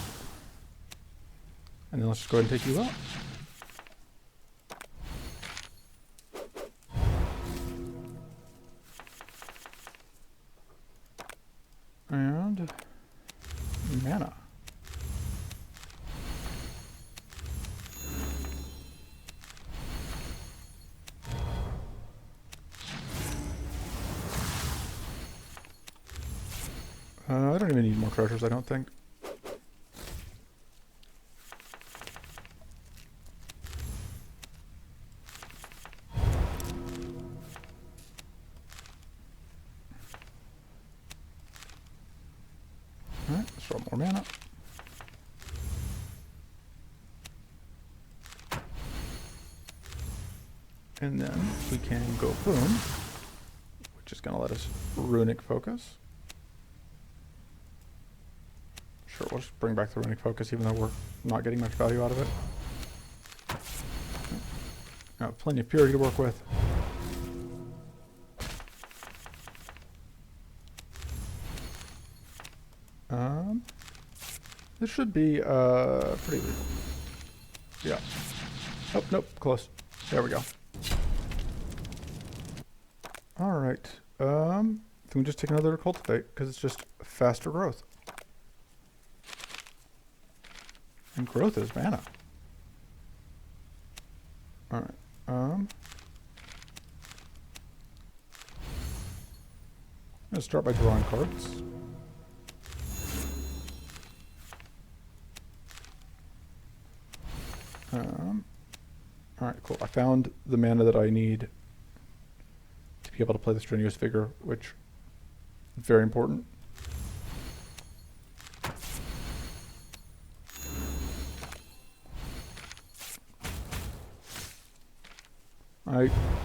And then let's just go ahead and take you out. And mana. I don't even need more treasures, I don't think. Alright, let's draw more mana. And then we can go boom, which is going to let us runic focus. Sure, we'll just bring back the runic focus even though we're not getting much value out of it. Now, plenty of purity to work with. This should be pretty lethal. Yeah. Oh, nope, close. There we go. Alright. Then we just take another cultivate, because it's just faster growth. And growth is mana. Alright. I'm gonna start by drawing cards. Alright, cool. I found the mana that I need to be able to play the Strenuous Vigor, which is very important.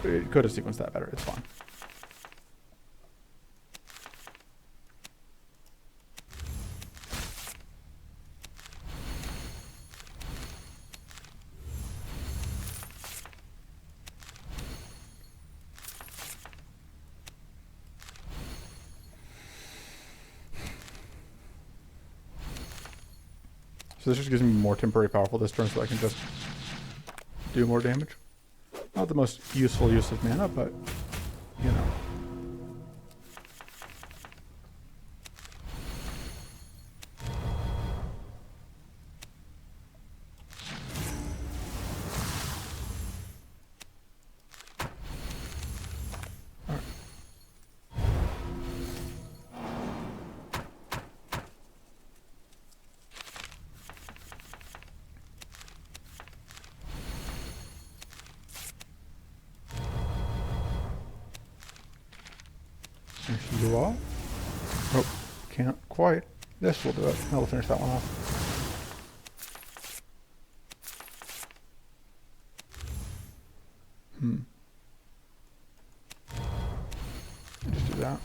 It could have sequenced that better. It's fine. So this just gives me more temporary powerful this turn so I can just do more damage. Not the most useful use of mana, but, you know. Finish you off. Oh, can't quite. This will do it. That'll finish that one off. Just do that.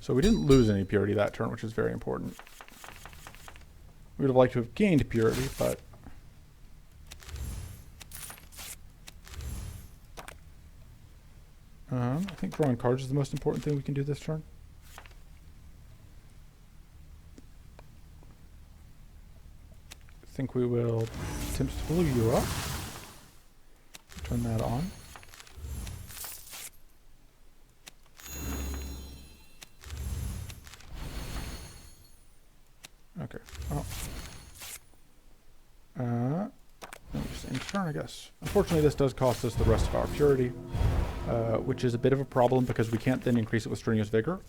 So we didn't lose any purity that turn, which is very important. We would have liked to have gained purity, but I think drawing cards is the most important thing we can do this turn. I think we will attempt to blue you up. Turn that on. Okay. Oh. Just end turn, I guess. Unfortunately, this does cost us the rest of our purity, which is a bit of a problem because we can't then increase it with strenuous vigor.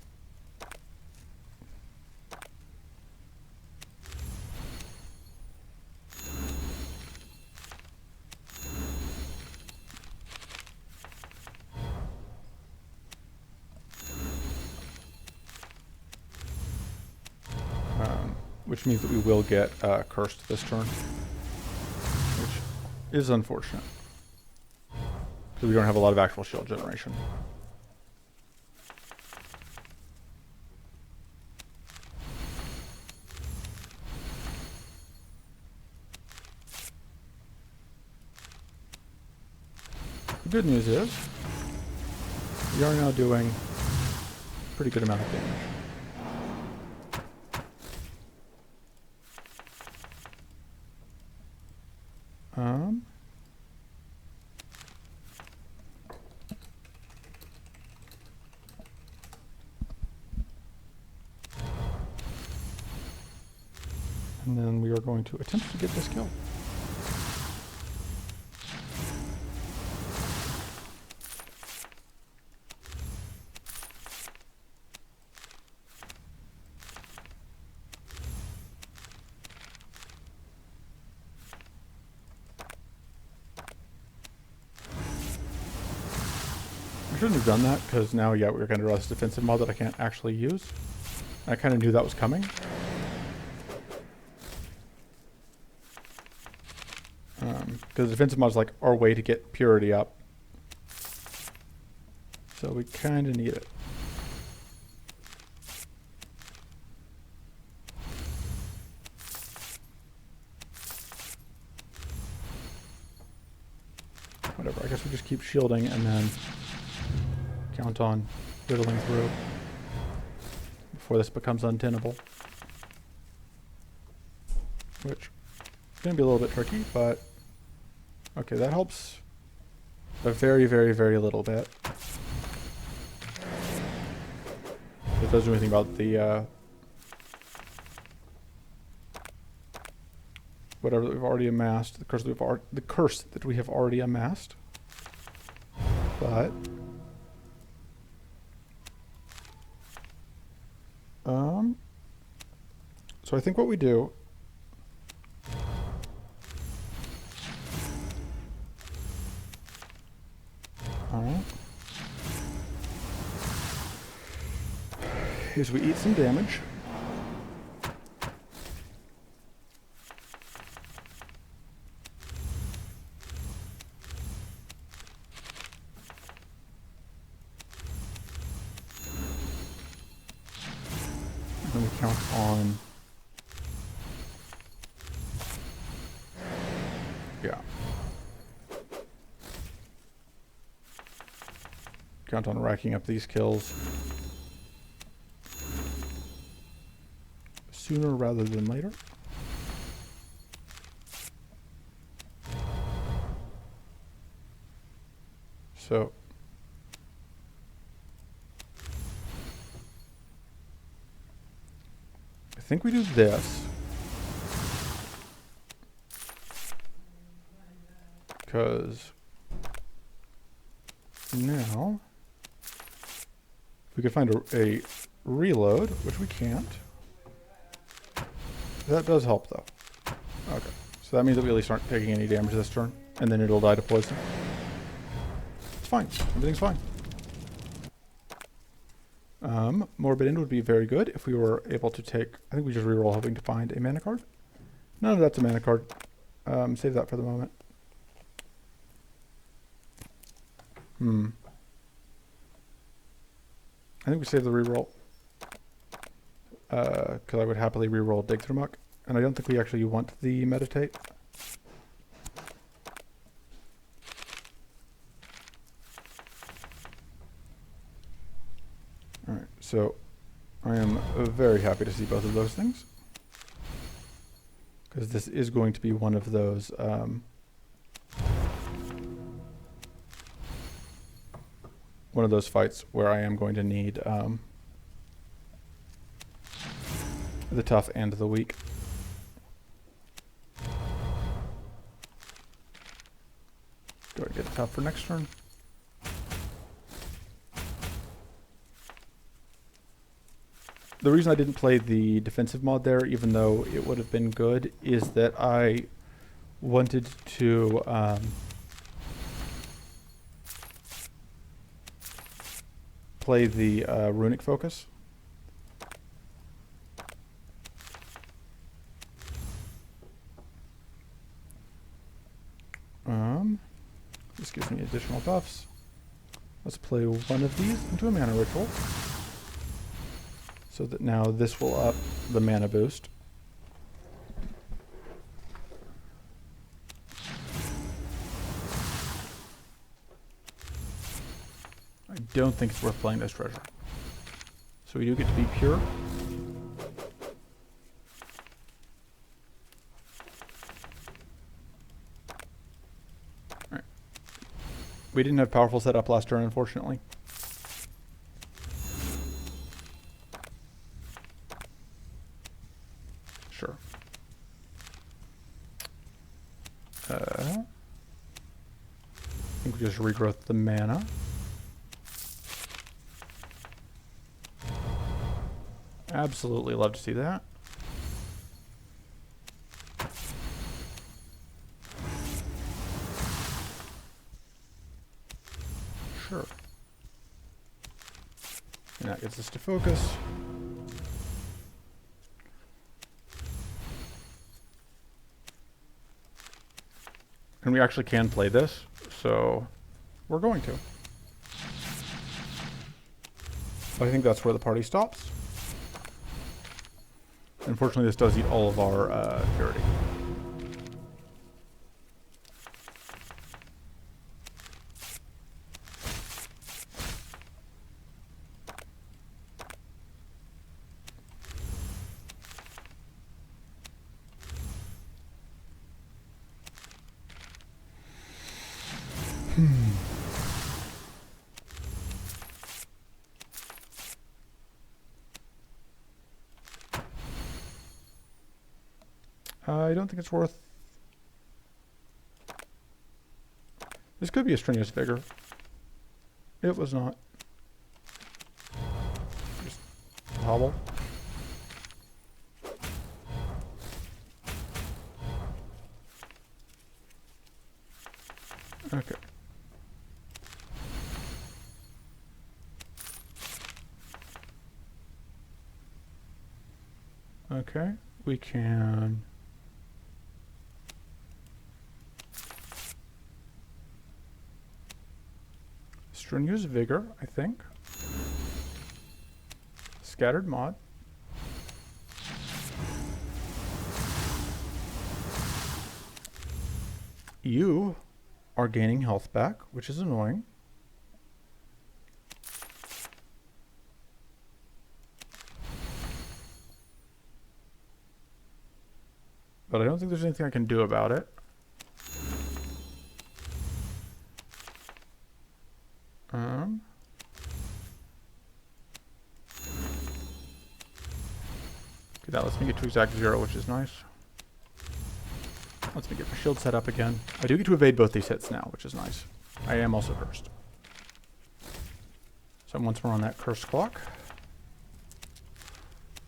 Which means that we will get cursed this turn, which is unfortunate because we don't have a lot of actual shield generation. The good news is we are now doing a pretty good amount of damage. And then we are going to attempt to get this kill. I shouldn't have done that because now, yeah, we're going to draw this defensive mod that I can't actually use. I kind of knew that was coming. Because the defensive mod is like our way to get purity up. So we kind of need it. Whatever, I guess we just keep shielding and then count on whittling through before this becomes untenable. Which is going to be a little bit tricky, but okay, that helps a very, very, very little bit. It doesn't do anything about the whatever that we've already amassed, the curse that we have already amassed. But so I think what we do is we eat some damage. And then we count on, yeah. Count on racking up these kills. sooner rather than later. So I think we do this because now we could find a reload, which we can't. That does help though. Okay, so that means that we at least aren't taking any damage this turn, and then it'll die to poison. It's fine. Everything's fine. Morbid End would be very good if we were able to take... I think we just reroll hoping to find a mana card. No, that's a mana card. Save that for the moment. I think we save the reroll. Because I would happily reroll Dig Through Muck. And I don't think we actually want the Meditate. Alright, so I am very happy to see both of those things. Because this is going to be one of those... one of those fights where I am going to need the tough and the weak. Do I get tough for next turn? The reason I didn't play the defensive mod there, even though it would have been good, is that I wanted to play the runic focus. This gives me additional buffs. Let's play one of these into a mana ritual, so that now this will up the mana boost. I don't think it's worth playing this treasure. So we do get to be pure. Alright. We didn't have powerful setup last turn, unfortunately. Sure. I think we just regrowth the mana. Absolutely love to see that. Sure. And that gets us to focus. And we actually can play this, so we're going to. I think that's where the party stops. Unfortunately, this does eat all of our purity. I don't think it's worth... This could be a strenuous vigor. It was not. Just hobble. Okay. Okay, we can... Strenuous Vigor, I think. Scattered Mod. You are gaining health back, which is annoying. but I don't think there's anything I can do about it. Okay, that lets me get to exact 0, which is nice. Lets me get my shield set up again. I do get to evade both these hits now, which is nice. I am also cursed. So once more on that cursed clock,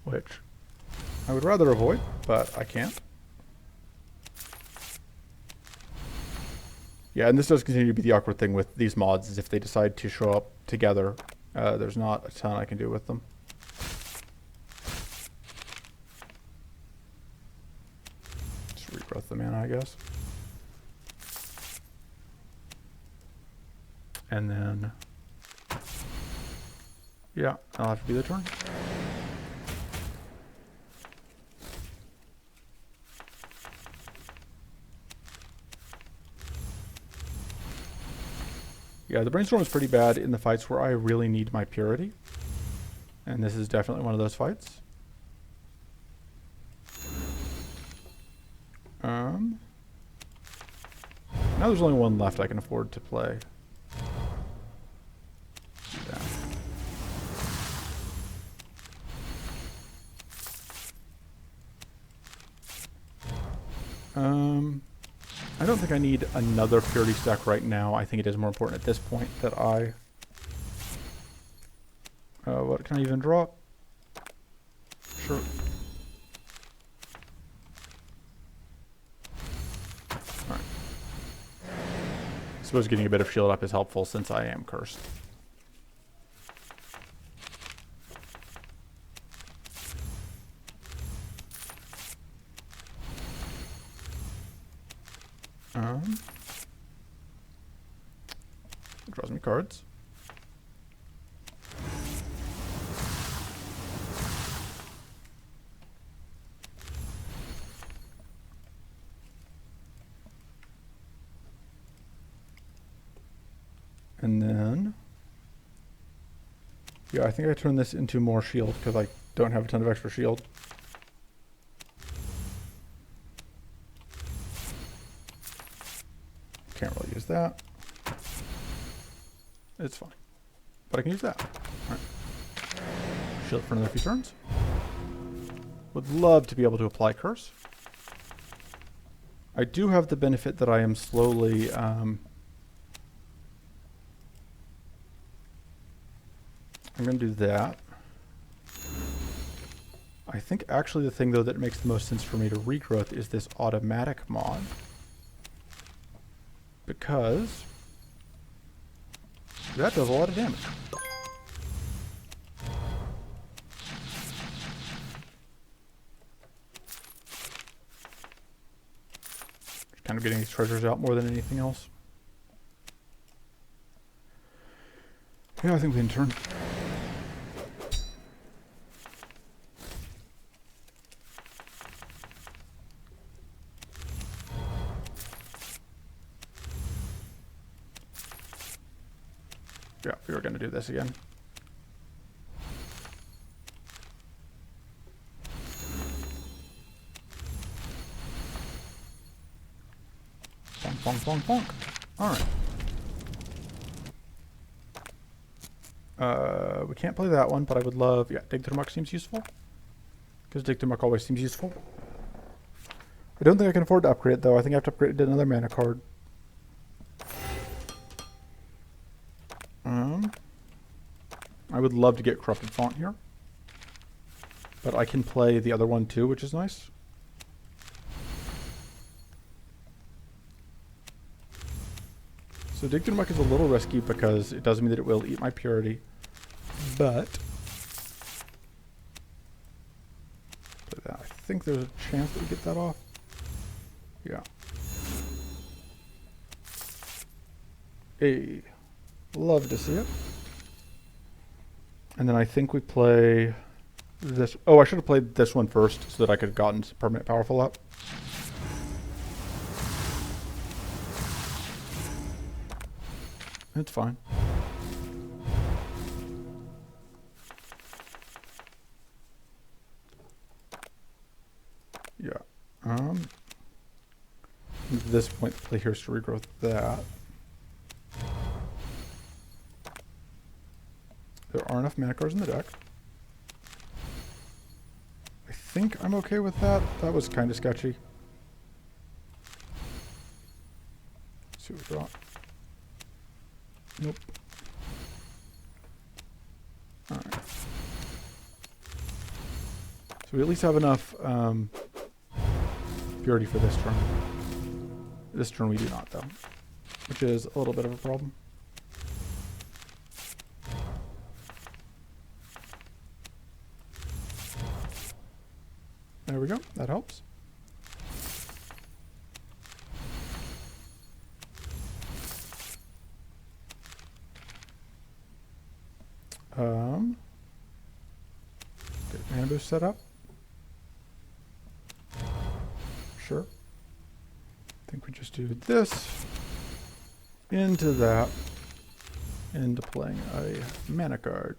which I would rather avoid, but I can't. Yeah, and this does continue to be the awkward thing with these mods, is if they decide to show up together, there's not a ton I can do with them. Just regrowth the mana, I guess. And then, yeah, I'll have to be the turn. Yeah, the brainstorm is pretty bad in the fights where I really need my purity. And this is definitely one of those fights. Now there's only one left I can afford to play. I don't think I need another purity stack right now. I think it is more important at this point that I... what can I even drop? Sure. Alright. I suppose getting a bit of shield up is helpful since I am cursed. It draws me cards. And then, yeah, I think I turn this into more shield because I don't have a ton of extra shield. Can't really use that. It's fine. But I can use that. Alright. Shield for another few turns. Would love to be able to apply Curse. I do have the benefit that I am slowly... I'm going to do that. I think actually the thing, though, that makes the most sense for me to regrowth is this automatic mod. Because that does a lot of damage. Just kind of getting these treasures out more than anything else. Yeah, I think we can turn. Yeah, we were going to do this again. Bonk, bonk, bonk, bonk. Alright. We can't play that one, but I would love... Yeah, Dig Through Muck seems useful. Because Dig Through Muck always seems useful. I don't think I can afford to upgrade it, though. I think I have to upgrade it to another mana card. I would love to get Corrupted Font here. But I can play the other one too, which is nice. So Dig Through Muck is a little risky because it does mean that it will eat my purity. But... play that. I think there's a chance that we get that off. Yeah. Hey. Love to see it. And then I think we play this. Oh, I should have played this one first so that I could have gotten permanent powerful up. It's fine. Yeah. At this point, play here's to regrowth that. There are enough mana cards in the deck. I think I'm okay with that. That was kind of sketchy. Let's see what we got. Nope. Alright. So we at least have enough purity for this turn. This turn we do not, though, which is a little bit of a problem. There we go. That helps. Get mana boost set up. Sure. I think we just do this into that, into playing a mana card.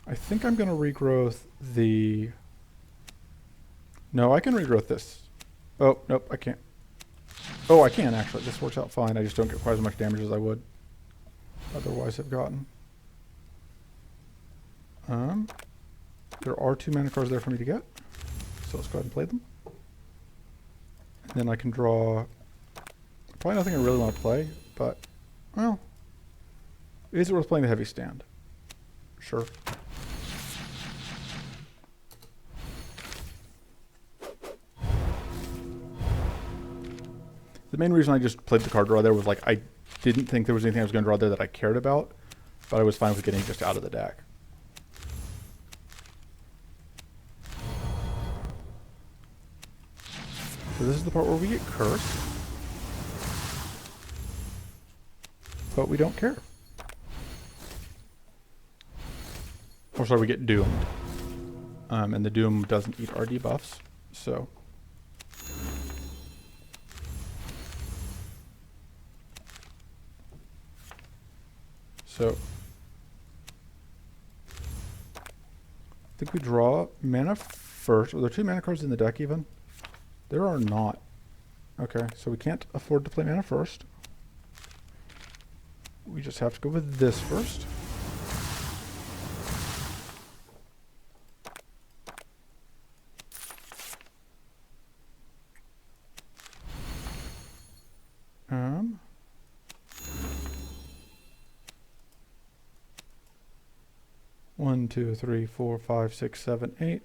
I think I'm going to regrowth the... No, I can regrowth this. Oh, nope, I can't. Oh, I can actually. This works out fine. I just don't get quite as much damage as I would otherwise have gotten. There are 2 mana cards there for me to get. So let's go ahead and play them. And then I can draw... Probably nothing I really want to play, but... Well... Is it worth playing the heavy stand? Sure. The main reason I just played the card draw there was like I didn't think there was anything I was going to draw there that I cared about, but I was fine with getting it just out of the deck. So this is the part where we get cursed, but we don't care. Or sorry, we get doomed. And the doom doesn't eat our debuffs, so... So, I think we draw mana first. Are there 2 mana cards in the deck even? There are not. Okay, so we can't afford to play mana first. We just have to go with this first. One, 2, 3, 4, 5, 6, 7, 8.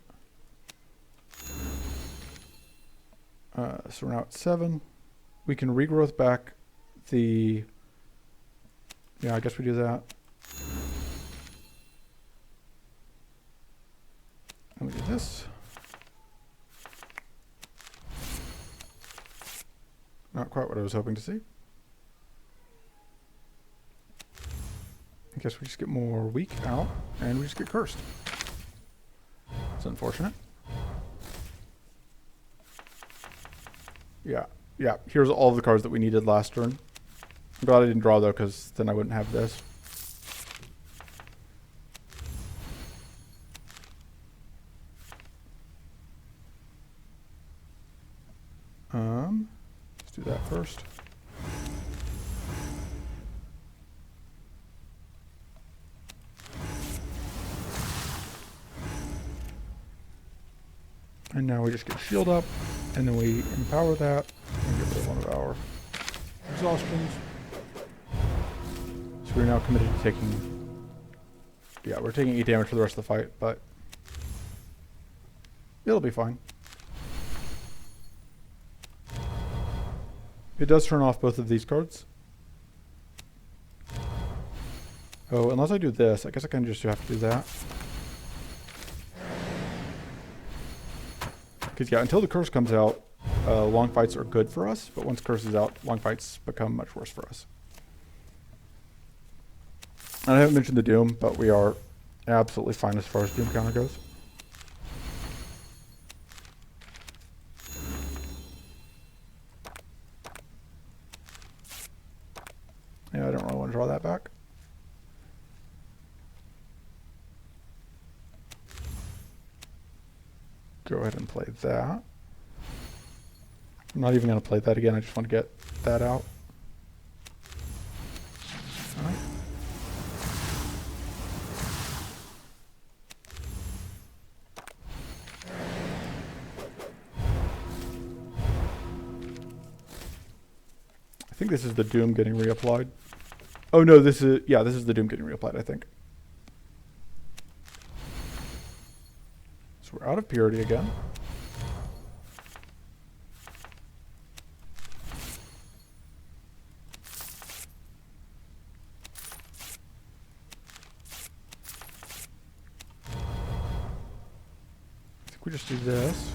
So we're now at 7. We can regrowth back the... Yeah, I guess we do that. And we do this. Not quite what I was hoping to see. I guess we just get more weak out, and we just get cursed. It's unfortunate. Yeah, here's all of the cards that we needed last turn. I'm glad I didn't draw though, because then I wouldn't have this. Let's do that first. And now we just get shield up, and then we empower that, and get rid of one of our exhaustions. So we're now committed to taking... Yeah, we're taking 8 damage for the rest of the fight, but... It'll be fine. It does turn off both of these cards. Oh, unless I do this, I guess I kind of just have to do that. Because yeah, until the curse comes out, long fights are good for us, but once curse is out, long fights become much worse for us. And I haven't mentioned the doom, but we are absolutely fine as far as Doom counter goes. Yeah, I don't really want to draw that back. Go ahead and play that. I'm not even going to play that again. I just want to get that out. All right. I think this is the Doom getting reapplied. Oh no, this is, yeah, this is the Doom getting reapplied, I think. So we're out of purity again. I think we just do this.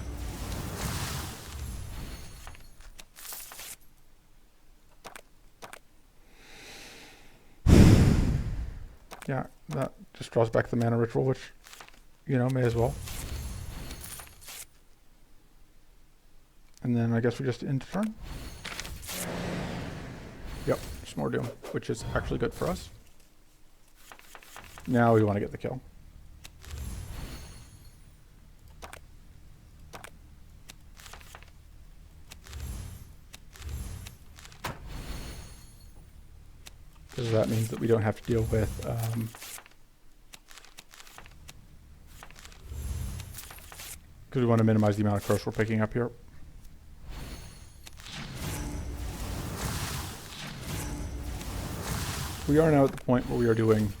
Yeah, that just draws back the mana ritual, which, you know, may as well. And then I guess we just end turn. Yep, just more Doom, which is actually good for us. Now we want to get the kill. Because that means that we don't have to deal with because we want to minimize the amount of curse we're picking up here. We are now at the point where we are doing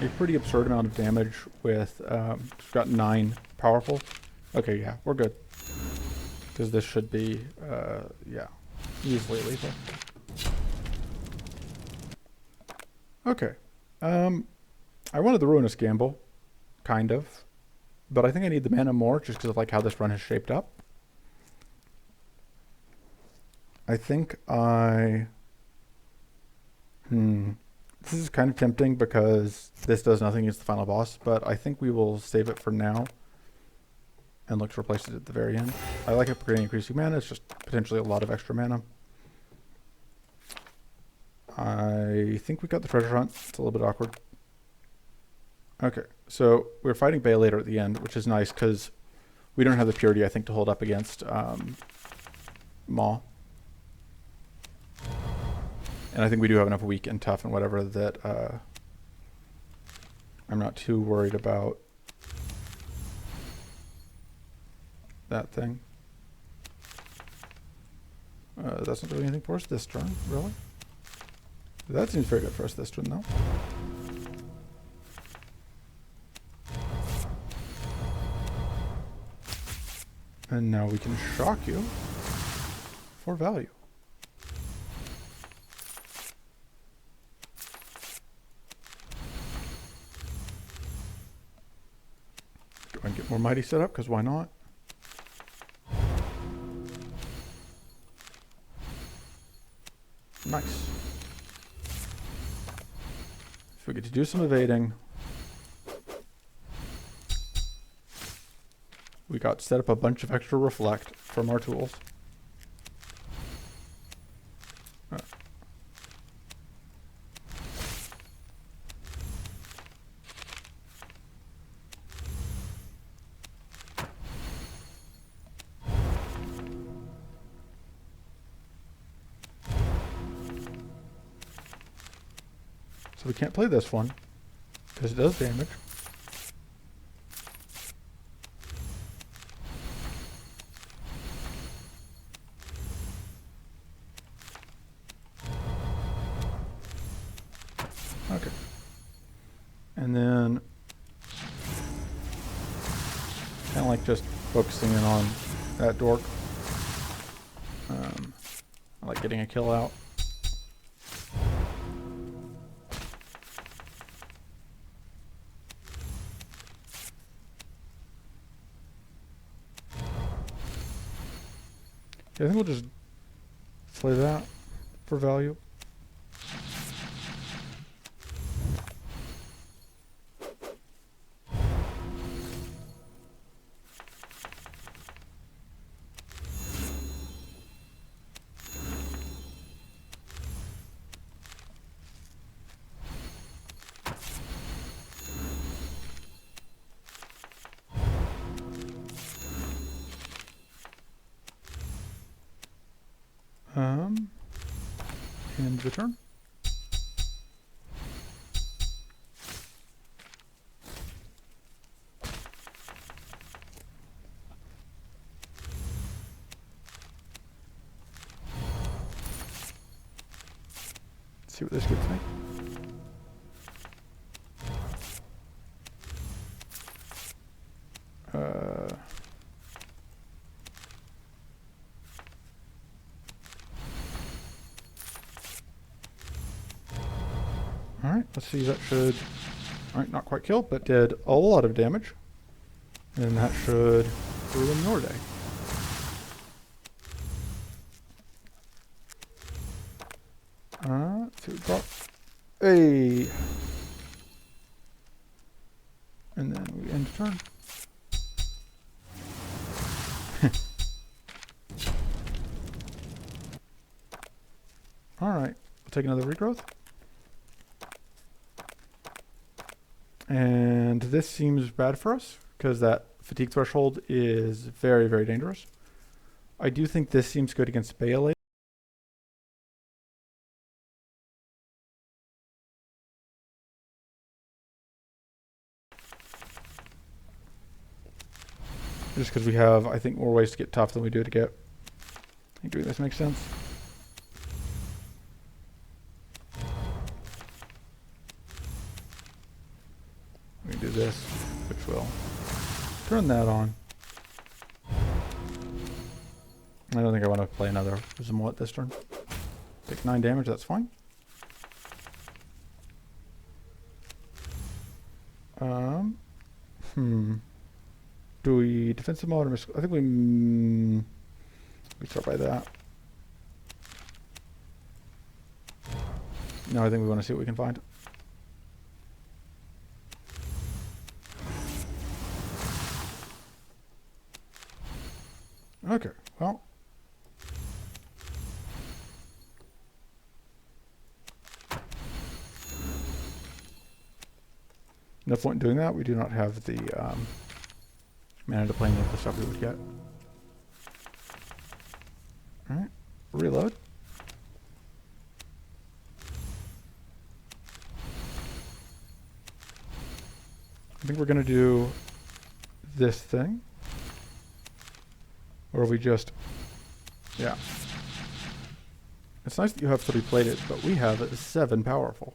a pretty absurd amount of damage with, we've got 9 powerful. Okay, yeah, we're good. Because this should be, yeah, easily lethal. Okay. I wanted the Ruinous Gamble, kind of. But I think I need the mana more just because of like how this run has shaped up. I think this is kind of tempting because this does nothing against the final boss, but I think we will save it for now and look to replace it at the very end. I like it for creating increasing mana. It's just potentially a lot of extra mana. I think we got the treasure hunt. It's a little bit awkward. Okay, so we're fighting Bay later at the end, which is nice because we don't have the purity, I think, to hold up against Maw. And I think we do have enough weak and tough and whatever that I'm not too worried about that thing. That's not doing anything for us this turn, really? That seems very good for us this turn, though. And now we can shock you for value. Go and get more mighty set up, because why not? Nice. So we get to do some evading. We got to set up a bunch of extra reflect from our tools. So we can't play this one because it does damage. Okay. And then kind of like just focusing in on that dork. I like getting a kill out. I think we'll just play that for value. End the turn. Let's see what this gets me. Alright, let's see, that should, alright, not quite kill, but did a lot of damage. And that should ruin your day. Let's see what we got. Hey! And then we end turn. Alright, we'll take another regrowth. And this seems bad for us, because that fatigue threshold is very, very dangerous. I do think this seems good against Bale. Just because we have, I think, more ways to get tough than we do to get. I think doing this makes sense. We can do this, which will turn that on. I don't think I want to play another Zimwat this turn. Take 9 damage, that's fine. Do we defensive mode or I think we start by that. No, I think we want to see what we can find. Okay, well. No point in doing that. We do not have the mana to play any of the stuff we would get. Alright, reload. I think we're going to do this thing. Or we just, yeah. It's nice that you have 3 plated, but we have 7 powerful.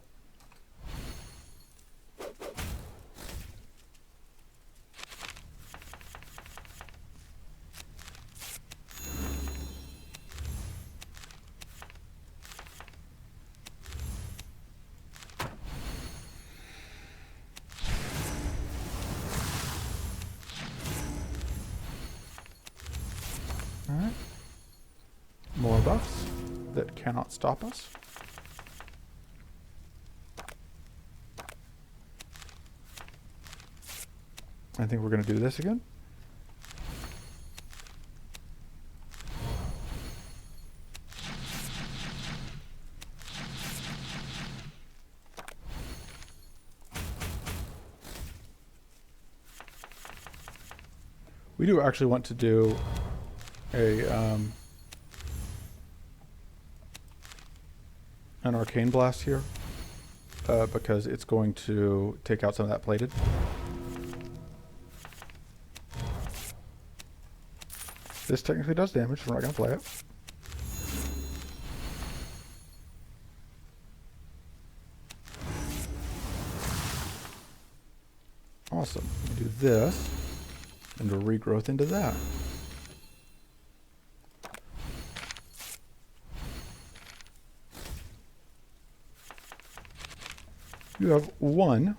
Alright. More buffs that cannot stop us. I think we're going to do this again. We do actually want to do an arcane blast here because it's going to take out some of that plated. This technically does damage, so we're not going to play it. Awesome. We do this and a regrowth into that. You have 1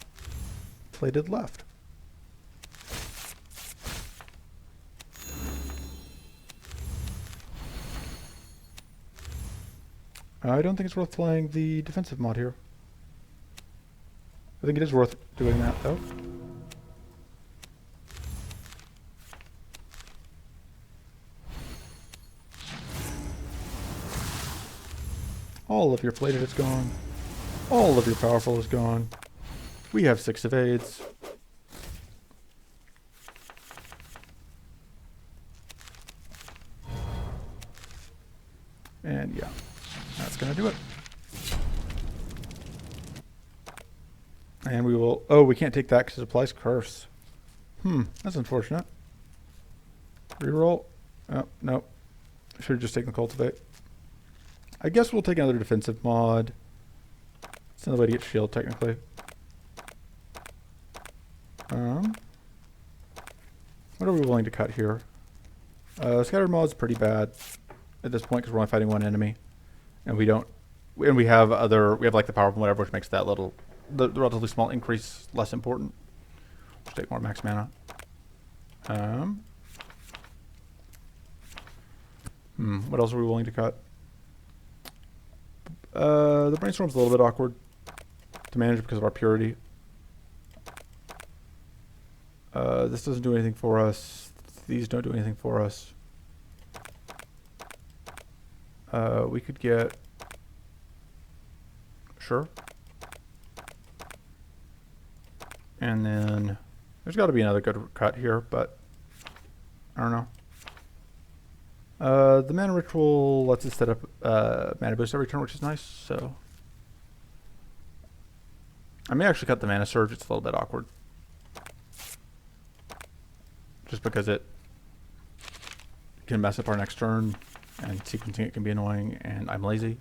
plated left. I don't think it's worth playing the defensive mod here. I think it is worth doing that, though. All of your plated is gone. All of your powerful is gone. We have 6 evades. And yeah, that's going to do it. And we will... Oh, we can't take that because it applies curse. That's unfortunate. Reroll. Oh, nope. Should have just taken the cultivate. I guess we'll take another defensive mod. It's another way to get shield, technically. What are we willing to cut here? Scattered mod's pretty bad at this point because we're only fighting one enemy, and we don't. And we have like the powerful whatever, which makes that the relatively small increase less important. Let's take more max mana. What else are we willing to cut? The brainstorm's a little bit awkward to manage because of our purity. This doesn't do anything for us. These don't do anything for us. We could get... Sure. And then... There's got to be another good cut here, but... I don't know. The mana ritual lets us set up mana boost every turn, which is nice, so... I may actually cut the mana surge. It's a little bit awkward. Just because it can mess up our next turn, and sequencing it can be annoying, and I'm lazy.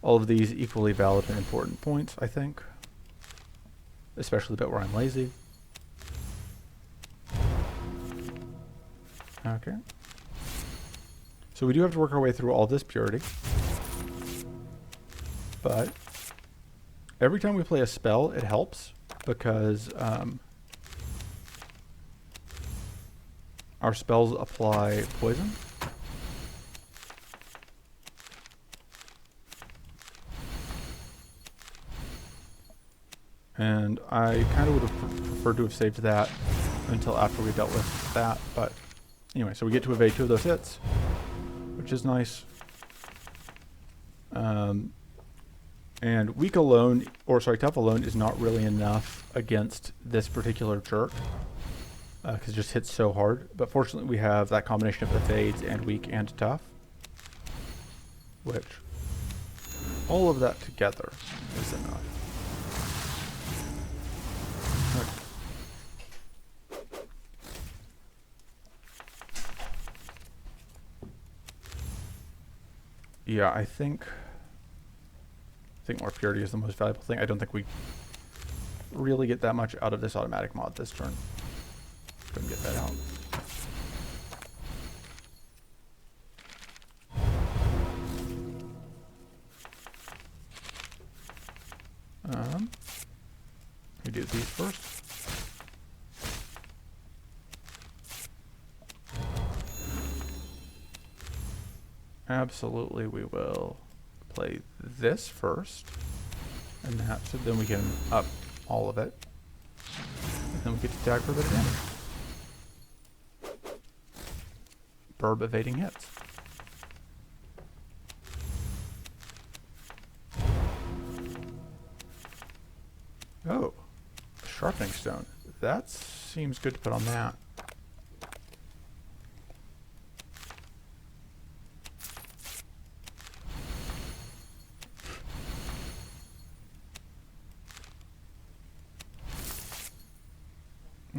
All of these equally valid and important points, I think. Especially the bit where I'm lazy. Okay. So we do have to work our way through all this purity. But every time we play a spell, it helps, because our spells apply poison. And I kind of would have preferred to have saved that until after we dealt with that. But anyway, so we get to evade 2 of those hits, which is nice. And weak alone, or sorry, tough alone is not really enough against this particular jerk. Because it just hits so hard. But fortunately we have that combination of evades and weak and tough. Which, all of that together is enough. Okay. Yeah, I think more purity is the most valuable thing. I don't think we really get that much out of this automatic mod this turn. Couldn't get that out. We do these first. Absolutely, we will play this first, and that, so then we can up all of it, and then we get to tag for a bit of damage. Burb evading hits. Oh, sharpening stone. That seems good to put on that.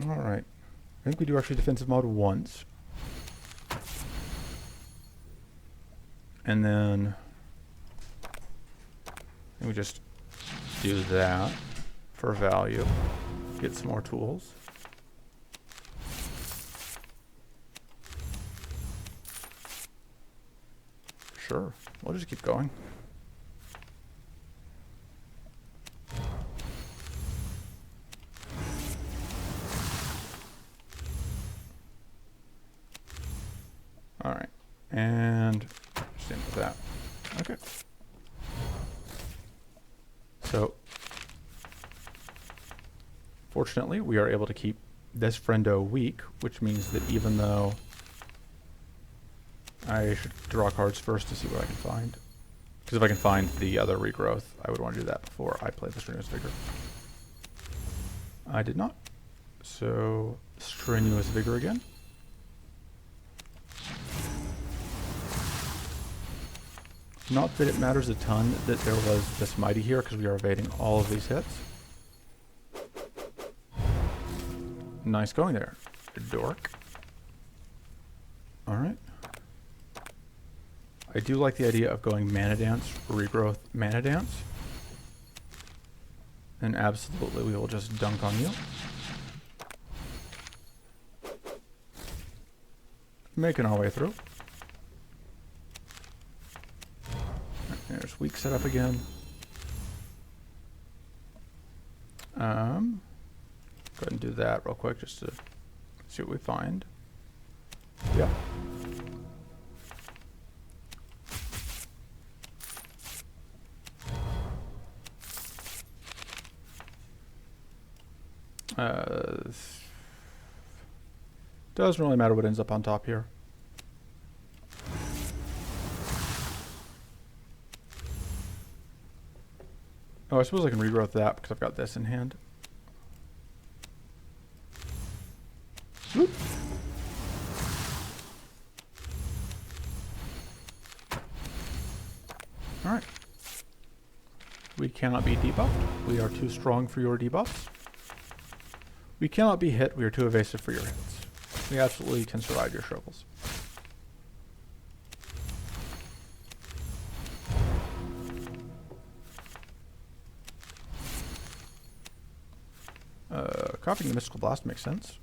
Alright. I think we do actually defensive mod once. And then we just do that for value. Get some more tools. Sure, we'll just keep going. Alright, and just into that. Okay. So, fortunately, we are able to keep this friendo weak, which means that even though I should draw cards first to see what I can find. Because if I can find the other regrowth, I would want to do that before I play the Strenuous Vigor. I did not. So, Strenuous Vigor again. Not that it matters a ton that there was this mighty here, because we are evading all of these hits. Nice going there, dork. Alright. I do like the idea of going Mana Dance, Regrowth, Mana Dance. And absolutely we will just dunk on you. Making our way through. There's weak setup again. Go ahead and do that real quick just to see what we find. Yep. Doesn't really matter what ends up on top here. Oh, I suppose I can regrowth that because I've got this in hand. Whoop. Alright. We cannot be debuffed. We are too strong for your debuffs. We cannot be hit. We are too evasive for your hits. We absolutely can survive your struggles. Copying the Mystical Blast makes sense.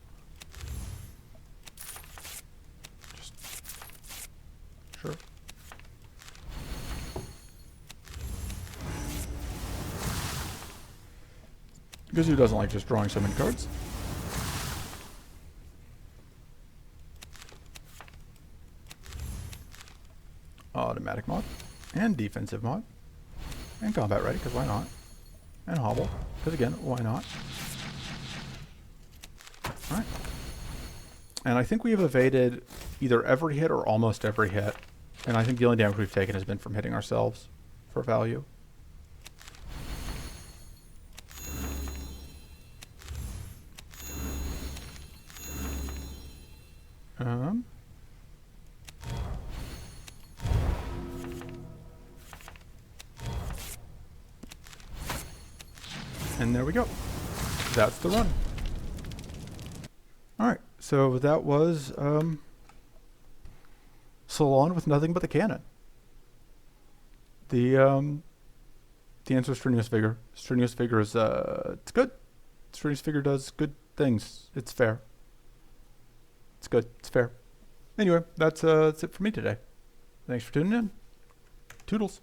Just sure. Because who doesn't like just drawing so many cards? Automatic mod, and defensive mod, and combat ready, because why not? And hobble, because again, why not? Alright. And I think we have evaded either every hit or almost every hit. And I think the only damage we've taken has been from hitting ourselves for value. And there we go. That's the run. Alright, so that was Silan with nothing but the cannon. The answer is Strenuous Vigor. Strenuous Vigor is it's good. Strenuous Vigor does good things. It's fair. It's good. It's fair. Anyway, that's it for me today. Thanks for tuning in. Toodles.